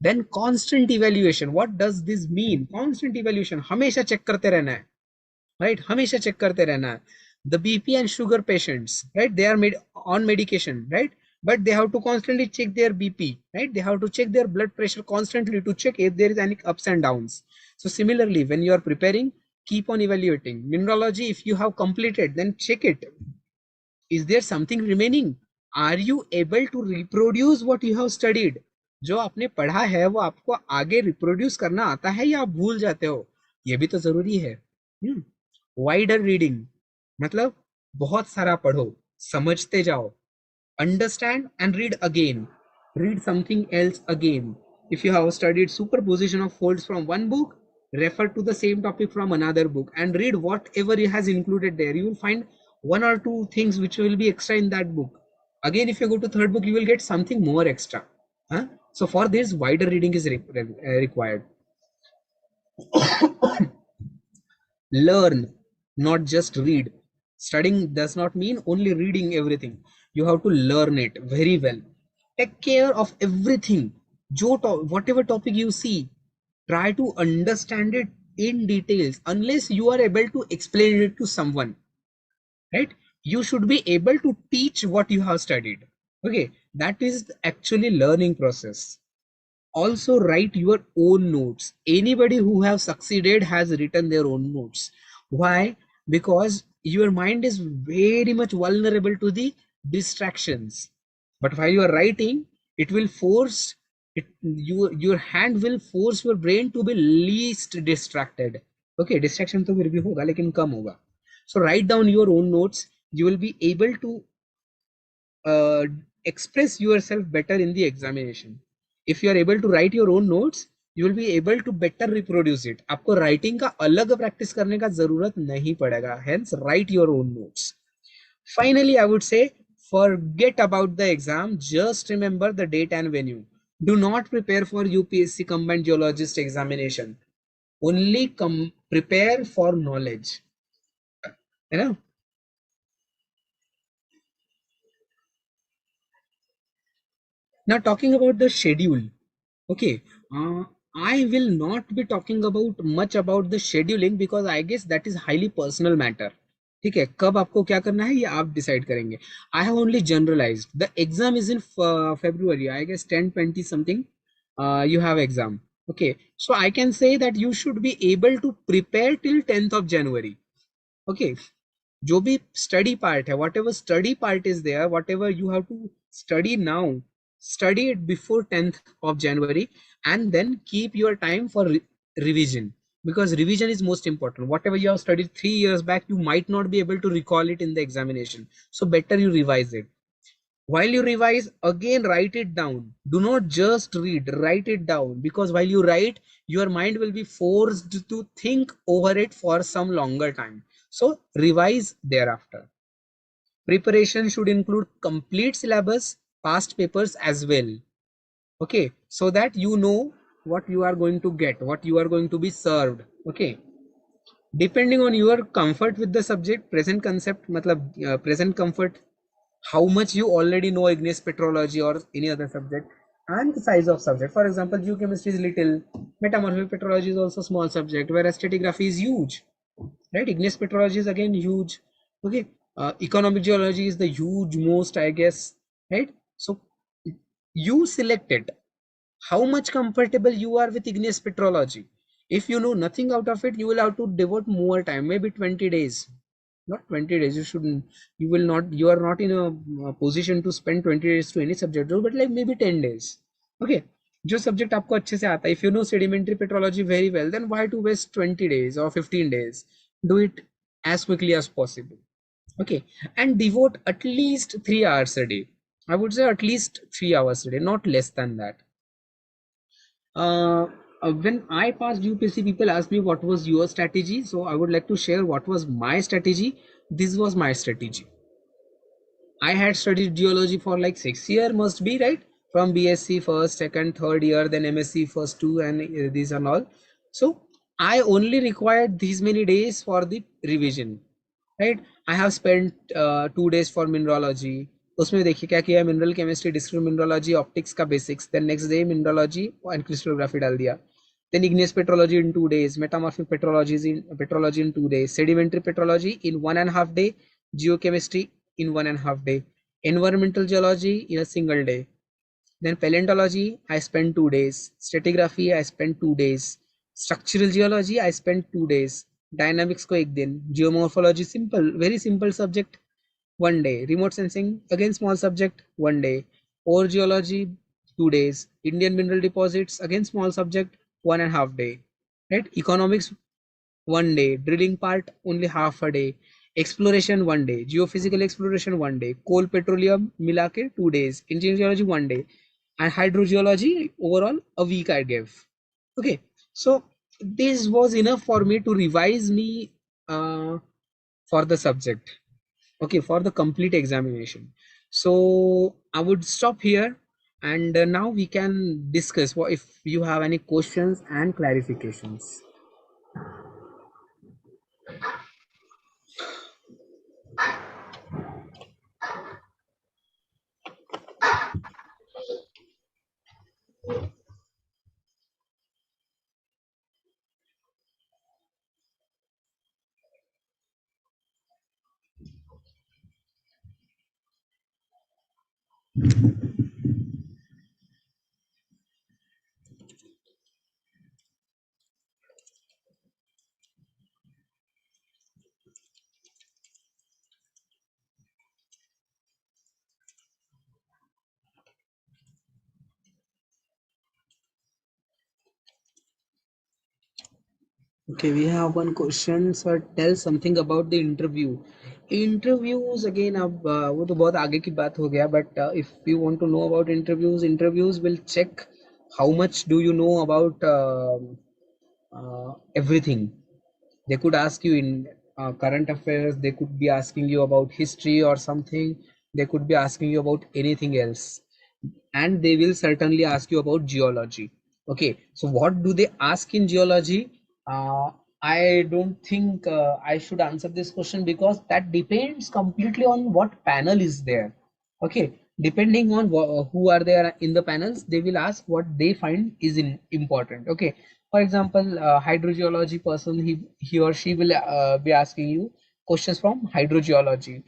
Then constant evaluation, what does this mean? Constant evaluation, हमेशा check करते रहना है, right? हमेशा check करते रहना है. The BP and sugar patients, right, they are made on medication, right, but they have to constantly check their BP, right? They have to check their blood pressure constantly to check if there is any ups and downs. So similarly, when you are preparing, keep on evaluating. Mineralogy, if you have completed, then check it. Is there something remaining? Are you able to reproduce what you have studied? जो आपने पढ़ा है वो आपको आगे reproduce करना आता है या आप भूल जाते हो, ये भी तो जरूरी है. वाइडर रीडिंग मतलब बहुत सारा पढ़ो, समझते जाओ, understand and read again, read something else again. If you have studied superposition of folds from one book, refer to the same topic from another book and read whatever it has included there. You will find one or two things which will be extra in that book. Again, if you go to third book, you will get something more extra. So for this, wider reading is required. Learn, not just read. Studying does not mean only reading everything. You have to learn it very well. Take care of everything. Whatever topic you see, try to understand it in details. Unless you are able to explain it to someone, right? You should be able to teach what you have studied. Okay, that is actually learning process. Also write your own notes. Anybody who have succeeded has written their own notes. Why? Because your mind is very much vulnerable to the distractions. But while you are writing, it will force it, your hand will force your brain to be least distracted. Okay, distraction तो फिर भी होगा लेकिन कम होगा. So write down your own notes. You will be able to express yourself better in the examination. If you are able to write your own notes, you will be able to better reproduce it. आपको writing का अलग practice करने का जरूरत नहीं पड़ेगा. Hence, write your own notes. Finally, I would say, forget about the exam. Just remember the date and venue. Do not prepare for UPSC Combined Geologist examination. Only prepare for knowledge. You know? Now, talking about the schedule. Okay, I will not be talking about much about the scheduling because I guess that is highly personal matter. ठीक है, कब आपको क्या करना है ये आप decide करेंगे. I have only generalized. The exam is in February. I guess 10-20 something. You have exam. Okay, so I can say that you should be able to prepare till 10th of January. Okay, जो भी study part है, whatever study part is there, whatever you have to study now, study it before 10th of January, and then keep your time for revision, because revision is most important. Whatever you have studied 3 years back, you might not be able to recall it in the examination, so better you revise it. While you revise, again write it down. Do not just read, write it down, because while you write, your mind will be forced to think over it for some longer time. So revise thereafter. Preparation should include complete syllabus, past papers as well. Okay, so that you know what you are going to get, what you are going to be served. Okay, depending on your comfort with the subject, present concept matlab present comfort, how much you already know igneous petrology or any other subject, and the size of subject. For example, geochemistry is little, metamorphic petrology is also small subject, whereas stratigraphy is huge, right? Igneous petrology is again huge. Okay, economic geology is the huge most, I guess, right? So you select it, how much comfortable you are with igneous petrology. If you know nothing out of it, you will have to devote more time, maybe 20 days. Not 20 days, you shouldn't, you will not, you are not in a position to spend 20 days to any subject, but like maybe 10 days. Okay, जो subject आपको अच्छे से आता है, if you know sedimentary petrology very well, then why to waste 20 days or 15 days? Do it as quickly as possible. Okay, and devote at least 3 hours a day. I would say at least 3 hours a day, not less than that. When I passed UPSC, people asked me what was your strategy. So I would like to share what was my strategy. This was my strategy. I had studied geology for like 6 years, must be right, from BSc first, second, third year, then MSc first two, and these and all. So I only required these many days for the revision, right? I have spent 2 days for mineralogy. उसमें देखिए क्या किया, mineral chemistry, descriptive mineralogy, optics का basics, then next day mineralogy and crystallography डाल दिया. Then igneous petrology in 2 days, metamorphic petrology in 2 days, sedimentary petrology in 1.5 day, geochemistry in 1.5 day, environmental geology in a single day. Then paleontology, I spent 2 days. Stratigraphy, I spent 2 days. Structural geology, I spent 2 days. Dynamics को एक दिन. Geomorphology, simple, very simple subject, 1 day. Remote sensing, again small subject, 1 day. Ore geology, 2 days. Indian mineral deposits, again small subject, 1.5 day. Right? Economics, 1 day. Drilling part, only half a day. Exploration, 1 day. Geophysical exploration, 1 day. Coal petroleum मिला के 2 days. Engineering geology, 1 day. And hydrogeology, overall a week I gave. Okay, so this was enough for me to revise me for the subject. Okay, for the complete examination. So I would stop here, and now we can discuss what if you have any questions and clarifications. Okay, we have one question. Sir, tell something about the interview. Interviews again, अब वो तो बहुत आगे की बात हो गया. But if you want to know about interviews, interviews will check how much do you know about everything. They could ask you in current affairs. They could be asking you about history or something. They could be asking you about anything else, and they will certainly ask you about geology. Okay, so what do they ask in geology? I don't think I should answer this question, because that depends completely on what panel is there. Okay, depending on who are there in the panels, they will ask what they find is important. Okay, for example, hydrogeology person, he or she will be asking you questions from hydrogeology.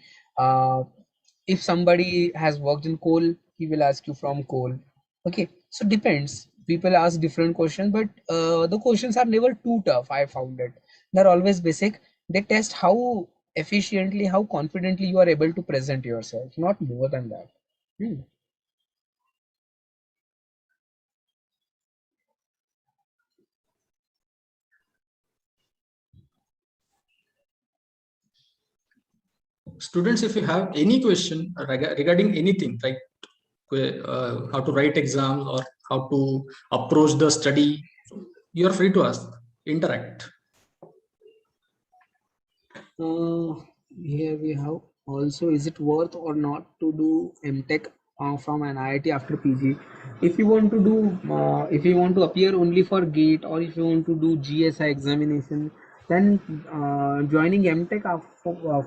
If somebody has worked in coal, he will ask you from coal. Okay, so depends, people ask different questions, but the questions are never too tough. I found it, they're always basic. They test how efficiently, how confidently you are able to present yourself, not more than that. Hmm. Students, if you have any question regarding anything, like how to write exams or how to approach the study, you are free to ask, interact. Here we have also, is it worth or not to do MTech from an IIT after PG? If you want to do, if you want to appear only for GATE, or if you want to do GSI examination, then joining MTech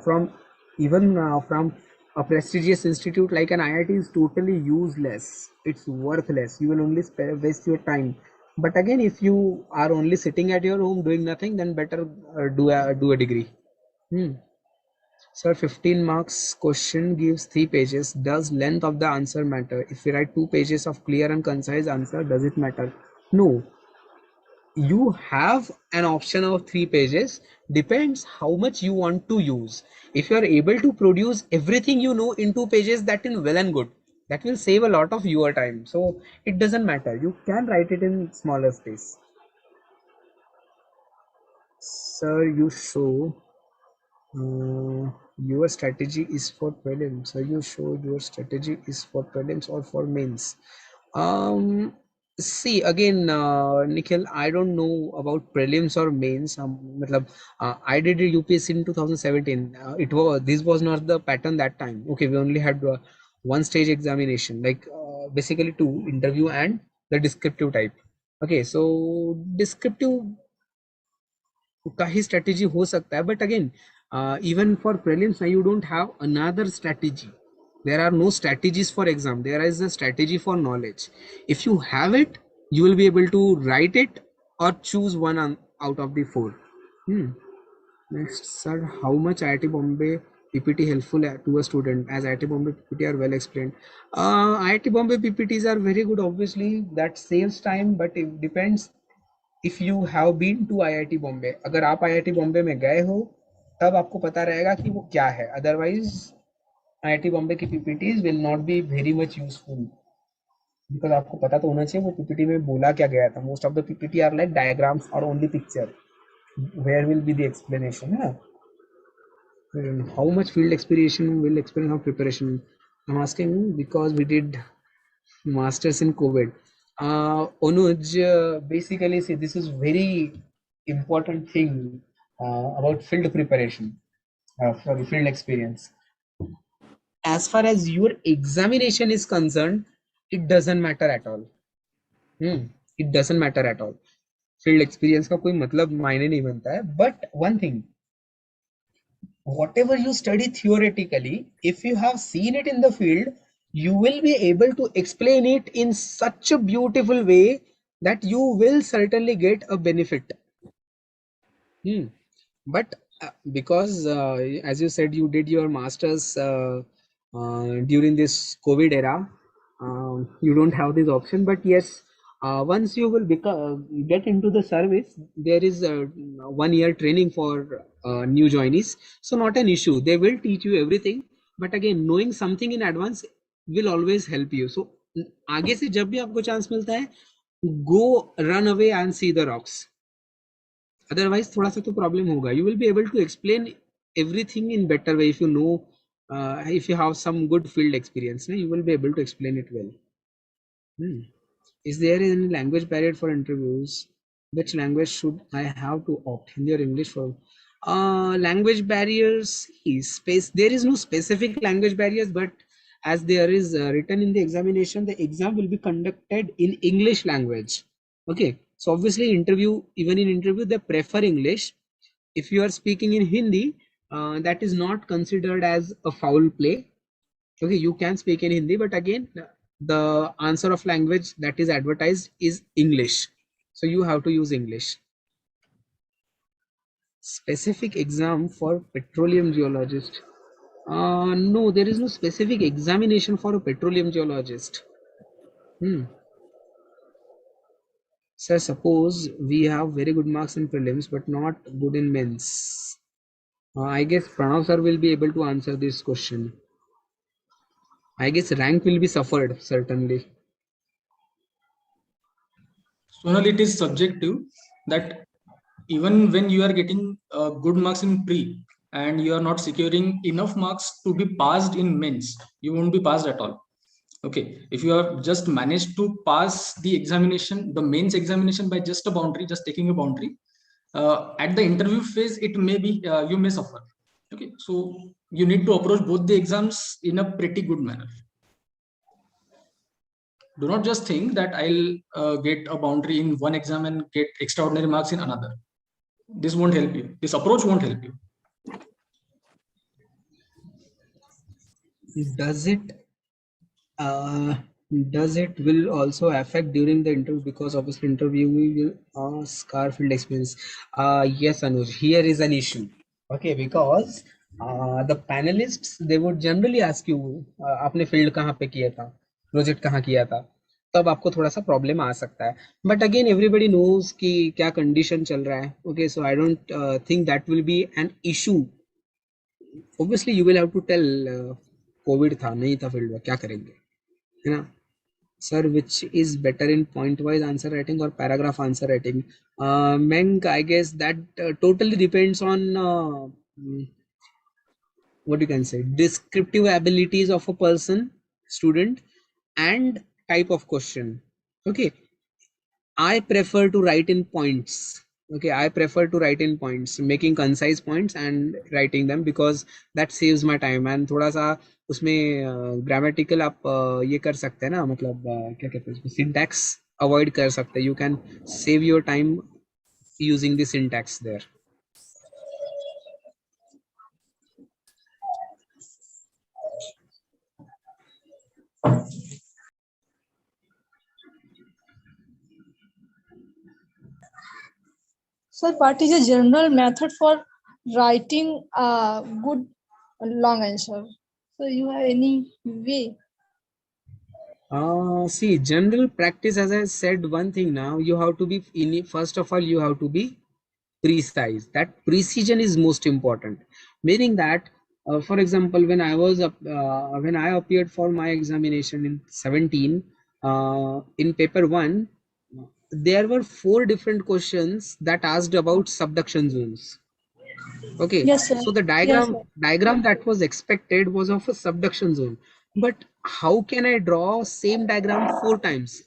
from even from a prestigious institute like an IIT is totally useless. It's worthless. You will only waste your time. But again, if you are only sitting at your home doing nothing, then better do a degree. Hmm. Sir, 15 marks question gives 3 pages. Does length of the answer matter? If we write 2 pages of clear and concise answer, does it matter? No. You have an option of 3 pages. Depends how much you want to use. If you are able to produce everything you know in 2 pages, that is well and good. That will save a lot of your time. So it doesn't matter. You can write it in smaller space. Sir, you show your strategy is for prelims. So you show your strategy is for prelims or for mains. See again, Nikhil, I don't know about prelims or mains. I did a UPSC in 2017. This was not the pattern that time. Okay, we only had one stage examination, like basically two, interview and the descriptive type. Okay, so descriptive का ही strategy हो सकता है, but again, even for prelims you don't have another strategy. There are no strategies for exam, there is a strategy for knowledge. If you have it, you will be able to write it or choose one out of the four. Next, sir, how much IIT Bombay PPT helpful to a student, as IIT Bombay PPT are well explained? IIT Bombay PPTs are very good, obviously that saves time, but it depends if you have been to IIT Bombay. अगर आप IIT Bombay में गए हो तब आपको पता रहेगा कि वो क्या है. अदरवाइज आईआईटी बॉम्बे की PPTs will not be very much useful, because आपको पता तो होना चाहिए वो पीपीटी में बोला क्या गया था. Most of the PPT are like diagrams और only picture. Where will be the explanation है. How much field experience will explain how preparation? I'm asking because we did masters in COVID. Anuj, basically, see, this is very important thing about field preparation, sorry, field experience. As far as your examination is concerned, it doesn't matter at all. It doesn't matter at all. Field experience का कोई मतलब मायने नहीं बनता है. But one thing, whatever you study theoretically, if you have seen it in the field, you will be able to explain it in such a beautiful way that you will certainly get a benefit. But because as you said, you did your masters during this COVID era, you don't have this option. But yes, once you will get into the service, there is a 1 year training for new joinees. So not an issue. They will teach you everything. But again, knowing something in advance will always help you. So आगे से जब भी आपको chance मिलता है, go run away and see the rocks. otherwise थोड़ा सा तो problem होगा. You will be able to explain everything in better way if you know, if you have some good field experience, you will be able to explain it well. Is there any language barrier for interviews? Which language should I have to opt, Hindi or English for? Language barriers is space. There is no specific language barriers, but as there is written in the examination, the exam will be conducted in English language. Okay, so obviously even in interview, they prefer English. If you are speaking in Hindi, that is not considered as a foul play. Okay, you can speak in Hindi, but again, the answer of language that is advertised is English. So you have to use English. Specific exam for petroleum geologist. No, there is no specific examination for a petroleum geologist. Sir, suppose we have very good marks in prelims, but not good in mains. I guess Pranav sir will be able to answer this question. I guess rank will be suffered, certainly. Sonal, it is subjective that even when you are getting good marks in pre and you are not securing enough marks to be passed in mains, you won't be passed at all. Okay, if you have just managed to pass the examination, the mains examination by just a boundary, just taking a boundary, at the interview phase, it may be you may suffer. Okay, so you need to approach both the exams in a pretty good manner. Do not just think that I'll get a boundary in one exam and get extraordinary marks in another. This won't help you. This approach won't help you. Does it will also affect during the interview, because obviously interview will ask our field experience? Yes, Anuj, here is an issue. Okay, because the panelists, they would generally ask you आपने field कहाँ पे किया था, project कहाँ किया था, तब आपको थोड़ा सा problem आ सकता है. But again, everybody knows कि क्या condition चल रहा है. Okay, so I don't think that will be an issue. Obviously you will have to tell COVID था, नहीं था field में, क्या करेंगे, है ना. Sir, which is better in point wise answer writing or paragraph answer writing? Menk, I guess that totally depends on what you can say, descriptive abilities of a person, student, and type of question. Okay, I prefer to write in points. Okay, I prefer to write in points, making concise points and writing them, because that saves my time. And थोड़ा सा उसमें grammatical आप ये कर सकते हैं ना, मतलब क्या कहते हैं, syntax avoid कर सकते हैं. You can save your time using the syntax there. Sir, what is a general method for writing a good long answer? So you have any way? See, general practice, as I said, one thing now, you have to be first of all, you have to be precise. That precision is most important, meaning that for example, when I appeared for my examination in 17, in paper 1, there were 4 different questions that asked about subduction zones. Okay, Yes, sir. so the Yes, sir. diagram that was expected was of a subduction zone, but how can I draw same diagram 4 times,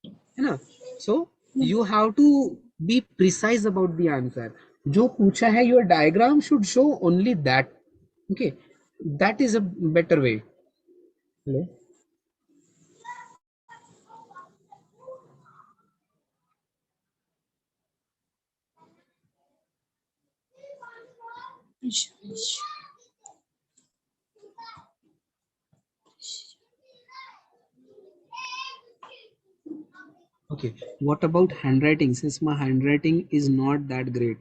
है ना? So you have to be precise about the answer. जो पूछा है, your diagram should show only that. Okay, that is a better way. Hello? Okay, what about handwriting? Since my handwriting is not that great.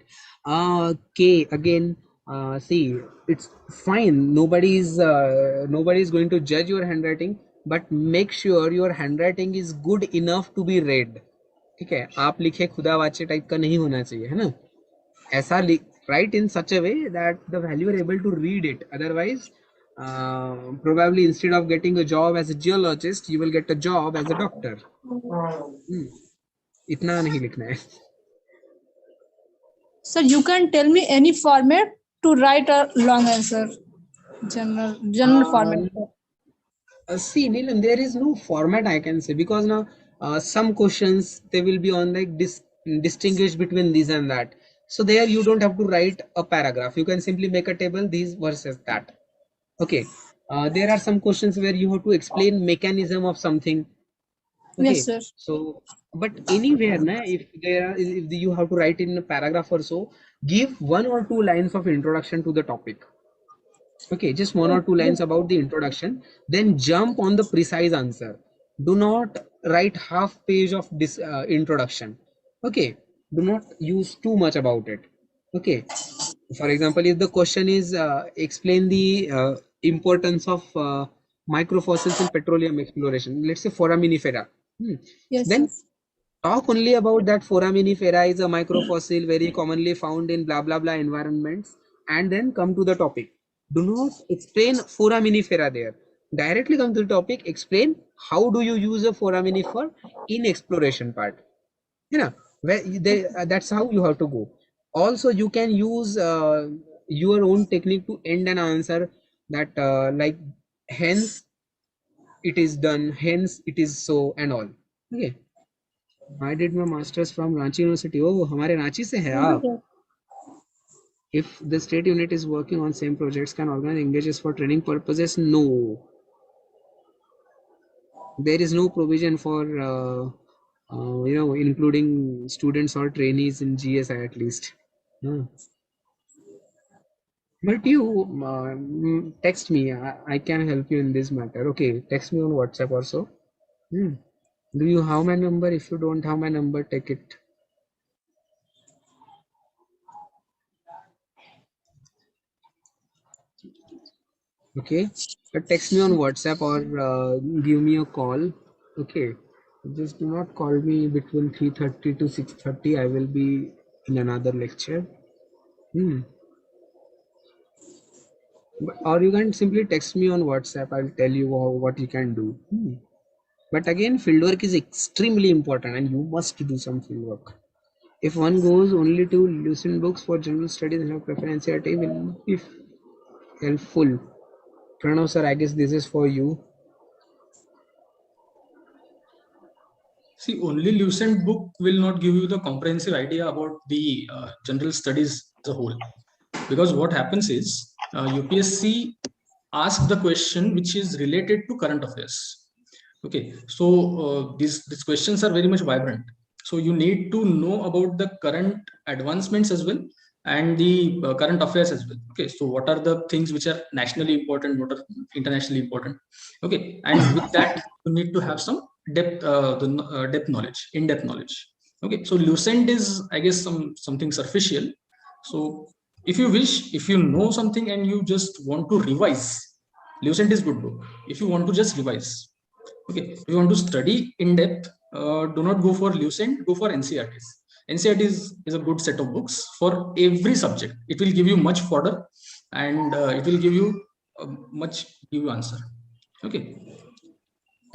Okay, again, see, it's fine. Nobody's going to judge your handwriting, but make sure your handwriting is good enough to be read. ठीक है, आप लिखे खुदा वाचे type का नहीं होना चाहिए, है ना. ऐसा write in such a way that the value are able to read it. Otherwise, probably instead of getting a job as a geologist, you will get a job as a doctor. इतना नहीं लिखना है. Sir, you can tell me any format to write a long answer. General format. See, Neelam, there is no format I can say, because now some questions they will be on like distinguish between this and that. So there you don't have to write a paragraph. You can simply make a table, these versus that. Okay. There are some questions where you have to explain mechanism of something. Yes, Okay. sir. So, but anywhere, na, if there are, if you have to write in a paragraph or so, give 1 or 2 lines of introduction to the topic. Okay, just 1 or 2 lines about the introduction, then jump on the precise answer. Do not write half page of this introduction. Okay, do not use too much about it. Okay, for example, if the question is explain the importance of microfossils in petroleum exploration, let's say foraminifera, Yes, sir. then talk only about that foraminifera is a microfossil very commonly found in blah blah blah environments, and then come to the topic. Do not explain foraminifera there. Directly come to the topic, explain how do you use a foraminifer in exploration part. You know, where they, that's how you have to go. Also, you can use your own technique to end an answer, that like hence it is done, hence it is so, and all. Okay. I did my masters from Ranchi University. Oh, हमारे रांची से है Thank you, आप. sir. If the state unit is working on same projects, can organize engages for training purposes? No. There is no provision for including students or trainees in GSI at least. But you text me. I can help you in this matter. Okay, text me on WhatsApp or so. Do you have my number? If you don't have my number, take it. Okay, text me on WhatsApp or give me a call. Okay, just do not call me between 3:30 to 6:30. I will be in another lecture. Or you can simply text me on WhatsApp. I'll tell you what you can do. But again, fieldwork is extremely important, and you must do some fieldwork. If one goes only to loosen books for general studies and have preferentiality, will be helpful. Pranav sir, I guess this is for you. See, only Lucent book will not give you the comprehensive idea about the general studies as a whole. Because what happens is UPSC asks the question which is related to current affairs. Okay, so these questions are very much vibrant. So you need to know about the current advancements as well, and the current affairs as well. Okay, so what are the things which are nationally important, what are internationally important? Okay, and with that you need to have some depth, depth knowledge, in-depth knowledge. Okay, so Lucent is, I guess, something superficial. So if you wish, if you know something and you just want to revise, Lucent is good book. If you want to just revise, okay, if you want to study in depth, do not go for Lucent, go for NCERTs. NCERT is a good set of books for every subject. It will give you much fodder, and it will give you give you answer. Okay.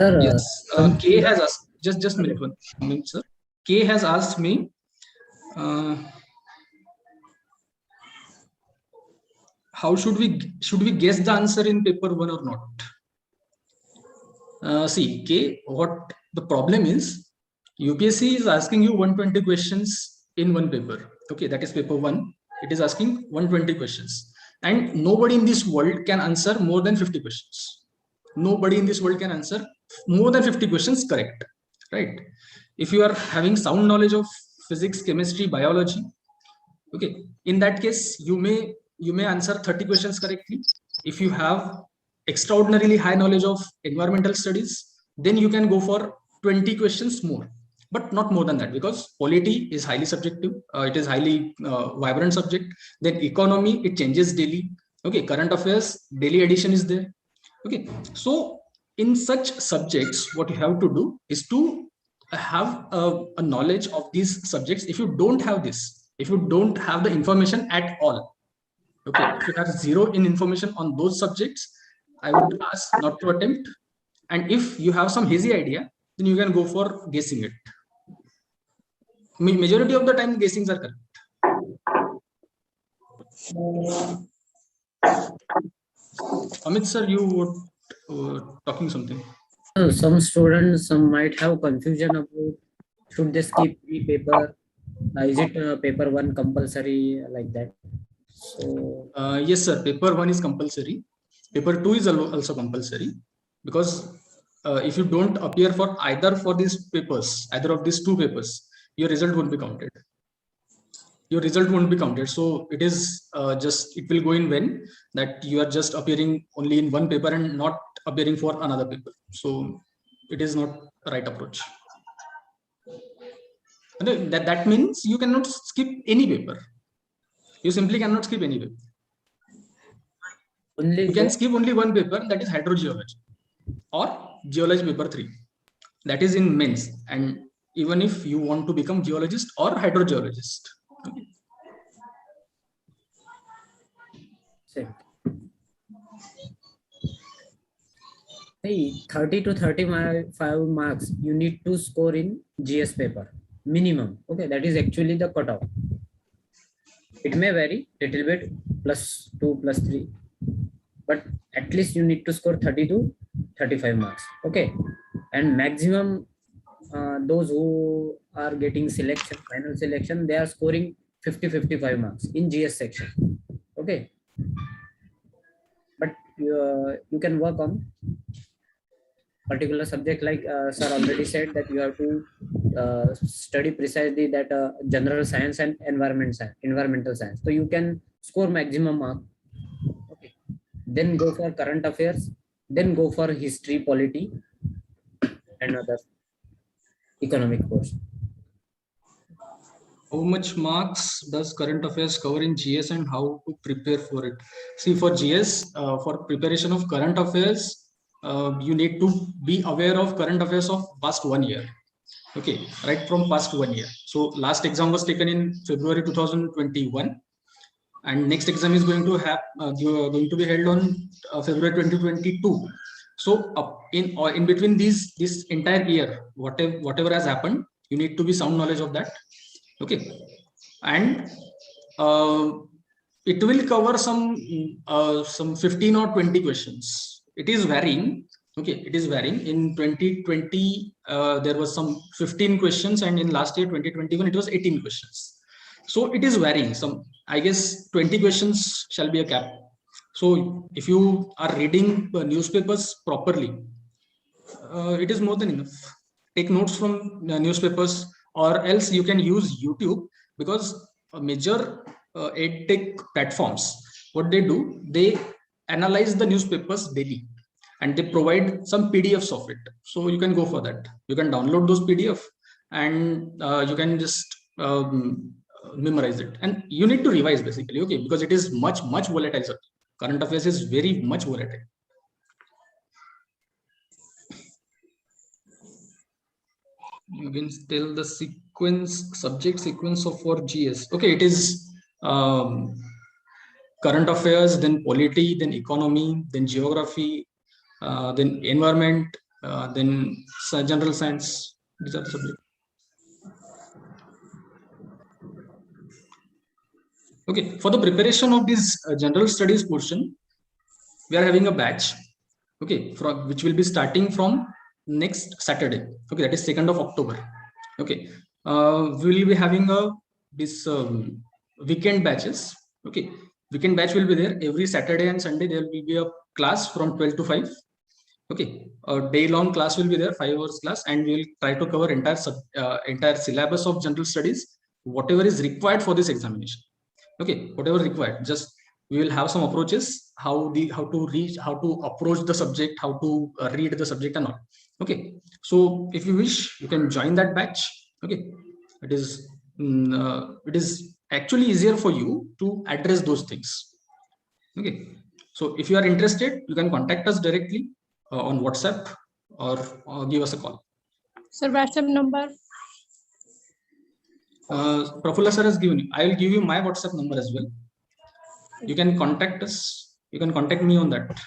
Sir, Yes. K has asked, just one minute, sir. K has asked me. How should we guess the answer in paper 1 or not? See, K, what the problem is, UPSC is asking you 120 questions in one paper. Okay, that is paper 1. It is asking 120 questions. And nobody in this world can answer more than 50 questions. Nobody in this world can answer more than 50 questions correct. Right? If you are having sound knowledge of physics, chemistry, biology, okay, in that case, you may answer 30 questions correctly. If you have extraordinarily high knowledge of environmental studies, then you can go for 20 questions more, but not more than that, because polity is highly subjective. It is highly vibrant subject. Then economy, it changes daily. Okay, current affairs, daily edition is there. Okay, so in such subjects, what you have to do is to have a knowledge of these subjects. If you don't have this, if you don't have the information at all, okay, if you have zero in information on those subjects, I would ask not to attempt. And if you have some hazy idea, then you can go for guessing it. Majority of the time guessings are correct. Amit sir, you were talking something. Some students might have confusion about should they skip the paper. Is it paper one compulsory like that? So Yes, sir. Paper 1 is compulsory. Paper 2 is also compulsory, because if you don't appear for either for these papers, either of these two papers, your result won't be counted. Your result won't be counted. So it is just, it will go in when that you are just appearing only in one paper and not appearing for another paper. So it is not the right approach. And that means you cannot skip any paper. You simply cannot skip any paper. only You can those, skip only one paper, that is hydrogeology or geology paper 3. That is in mains. And even if you want to become geologist or hydrogeologist. Okay. same. Hey, 30 to 35 marks you need to score in GS paper minimum. Okay, that is actually the cutoff. It may vary little bit, +2, +3, but at least you need to score 30 to 35 marks. Okay, and maximum those who are getting selection, final selection, they are scoring 50-55 marks in GS section. Okay, but you can work on particular subject, like sir already said that you have to study precisely that general science and environmental science, so you can score maximum mark. Okay, then go for current affairs, then go for history, polity, and other economic course. How much marks does current affairs cover in GS and how to prepare for it? See, for GS, for preparation of current affairs, you need to be aware of current affairs of past 1 year. Okay, right from past 1 year. So last exam was taken in February 2021, and next exam is going to have going to be held on February 2022. So in between this entire year, whatever has happened, you need to be sound knowledge of that. Okay, and it will cover some 15 or 20 questions. It is varying. Okay, it is varying. In 2020 there was some 15 questions, and in last year 2021 it was 18 questions. So it is varying. Some, I guess 20 questions shall be a cap. So if you are reading newspapers properly, it is more than enough. Take notes from newspapers, or else you can use YouTube, because major edtech platforms, what they do, they analyze the newspapers daily and they provide some PDFs of it. So you can go for that. You can download those PDF and you can just memorize it. And you need to revise basically, okay, because it is much volatile. Sir. Current affairs is very much volatile. You can tell the subject sequence of for GS. Okay, it is current affairs, then polity, then economy, then geography, then environment, then general science. These are the subjects. Okay, for the preparation of this general studies portion, we are having a batch. Okay, which will be starting from next Saturday. Okay, that is 2nd of October. Okay, we will be having this weekend batches. Okay, weekend batch will be there every Saturday and Sunday. There will be a class from 12 to 5. Okay, a day-long class will be there, 5 hours class, and we will try to cover entire syllabus of general studies, whatever is required for this examination. Okay, whatever required. Just we will have some approaches, how to approach the subject, how to read the subject and all. Okay, so if you wish, you can join that batch. Okay, it is actually easier for you to address those things. Okay, so if you are interested, you can contact us directly on WhatsApp or give us a call. Sir, WhatsApp number. Prafulla sir has given you. I will give you my WhatsApp number as well. You can contact us. You can contact me on that.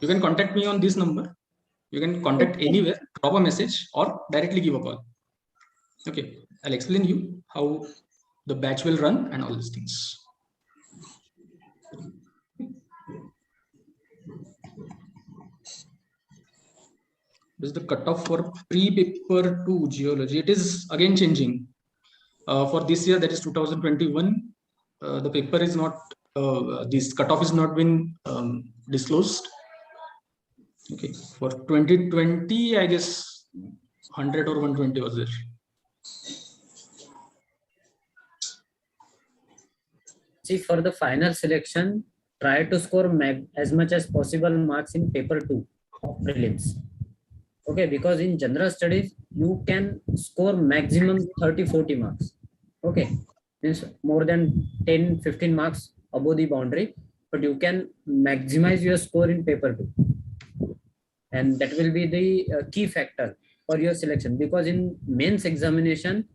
You can contact me on this number. You can contact anywhere, drop a message, or directly give a call. Okay, I'll explain you how the batch will run and all these things. This is the cutoff for pre-paper 2 geology. It is again changing. For this year, that is 2021, the paper is not, this cutoff is not been disclosed. Okay, for 2020, I guess 100 or 120 was there. See, for the final selection, try to score as much as possible marks in paper 2 of prelims. Okay, because in general studies, you can score maximum 30-40 marks. Okay, means more than 10-15 marks above the boundary, but you can maximize your score in paper 2. And that will be the key factor for your selection, because in mains examination,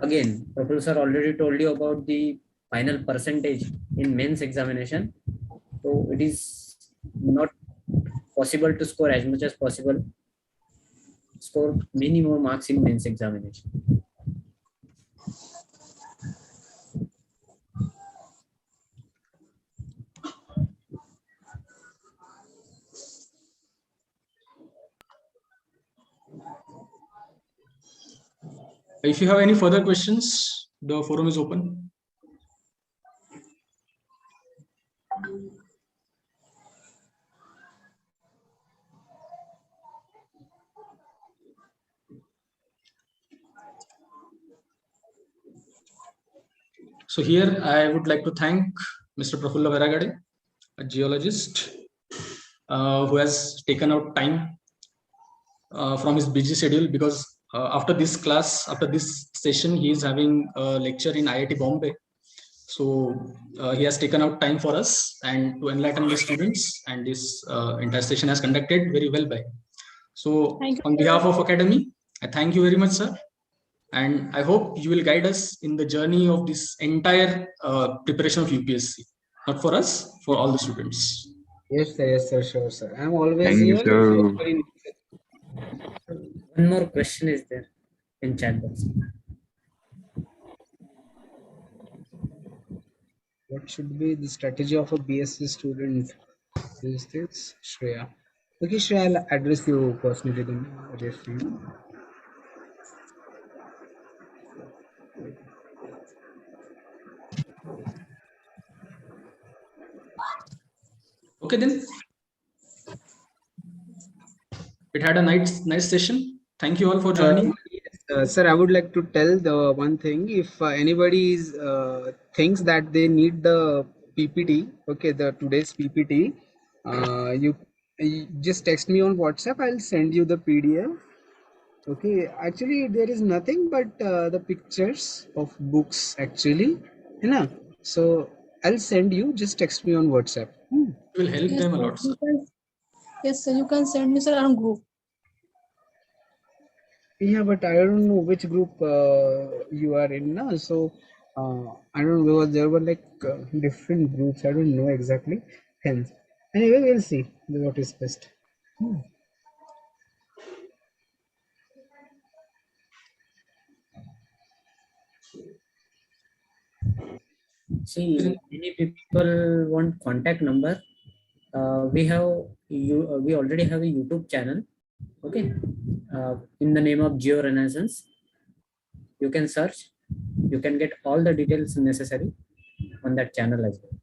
again, professor already told you about the final percentage in mains examination. So it is not possible to score as much as possible. Score many more marks in mains examination. If you have any further questions, the forum is open. So here I would like to thank Mr. Prafulla Veragade, a geologist who has taken out time from his busy schedule, because after this class, after this session, he is having a lecture in IIT Bombay. So he has taken out time for us and to enlighten the students, and this entire session has conducted very well by. So on behalf of Academy, I thank you very much, sir. And I hope you will guide us in the journey of this entire preparation of UPSC, not for us, for all the students. Yes, sir, sure, sir. I'm always Thank you, here. sir. One more question is there in chat box. What should be the strategy of a BSc student? Is this Shreya? Okay, Shreya, I'll address you personally then. Okay, then. It had a nice session. Thank you all for joining. Yes, sir, I would like to tell the one thing. If anybody is thinks that they need the PPT, okay, the today's PPT, you just text me on WhatsApp. I'll send you the PDF. Okay, actually there is nothing but the pictures of books actually, you know. So I'll send you. Just text me on WhatsApp. It will help them a lot, sir. Yes, sir. You can send me, sir, on group. Yeah, but I don't know which group you are in now. So I don't know, there were like different groups. I don't know exactly. Hence, anyway, we'll see what is best. See, many people want contact number. We already have a YouTube channel. Okay, in the name of Geo Renaissance. You can search. You can get all the details necessary on that channel as well.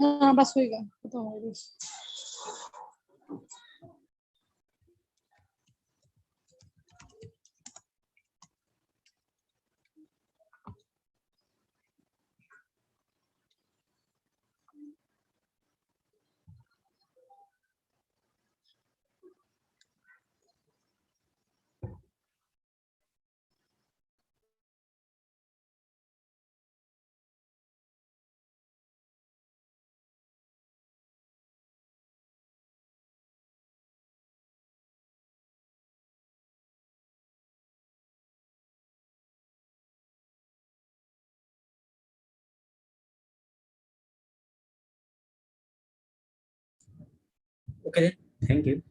हाँ बस होएगा खत्म हो गई Okay, thank you.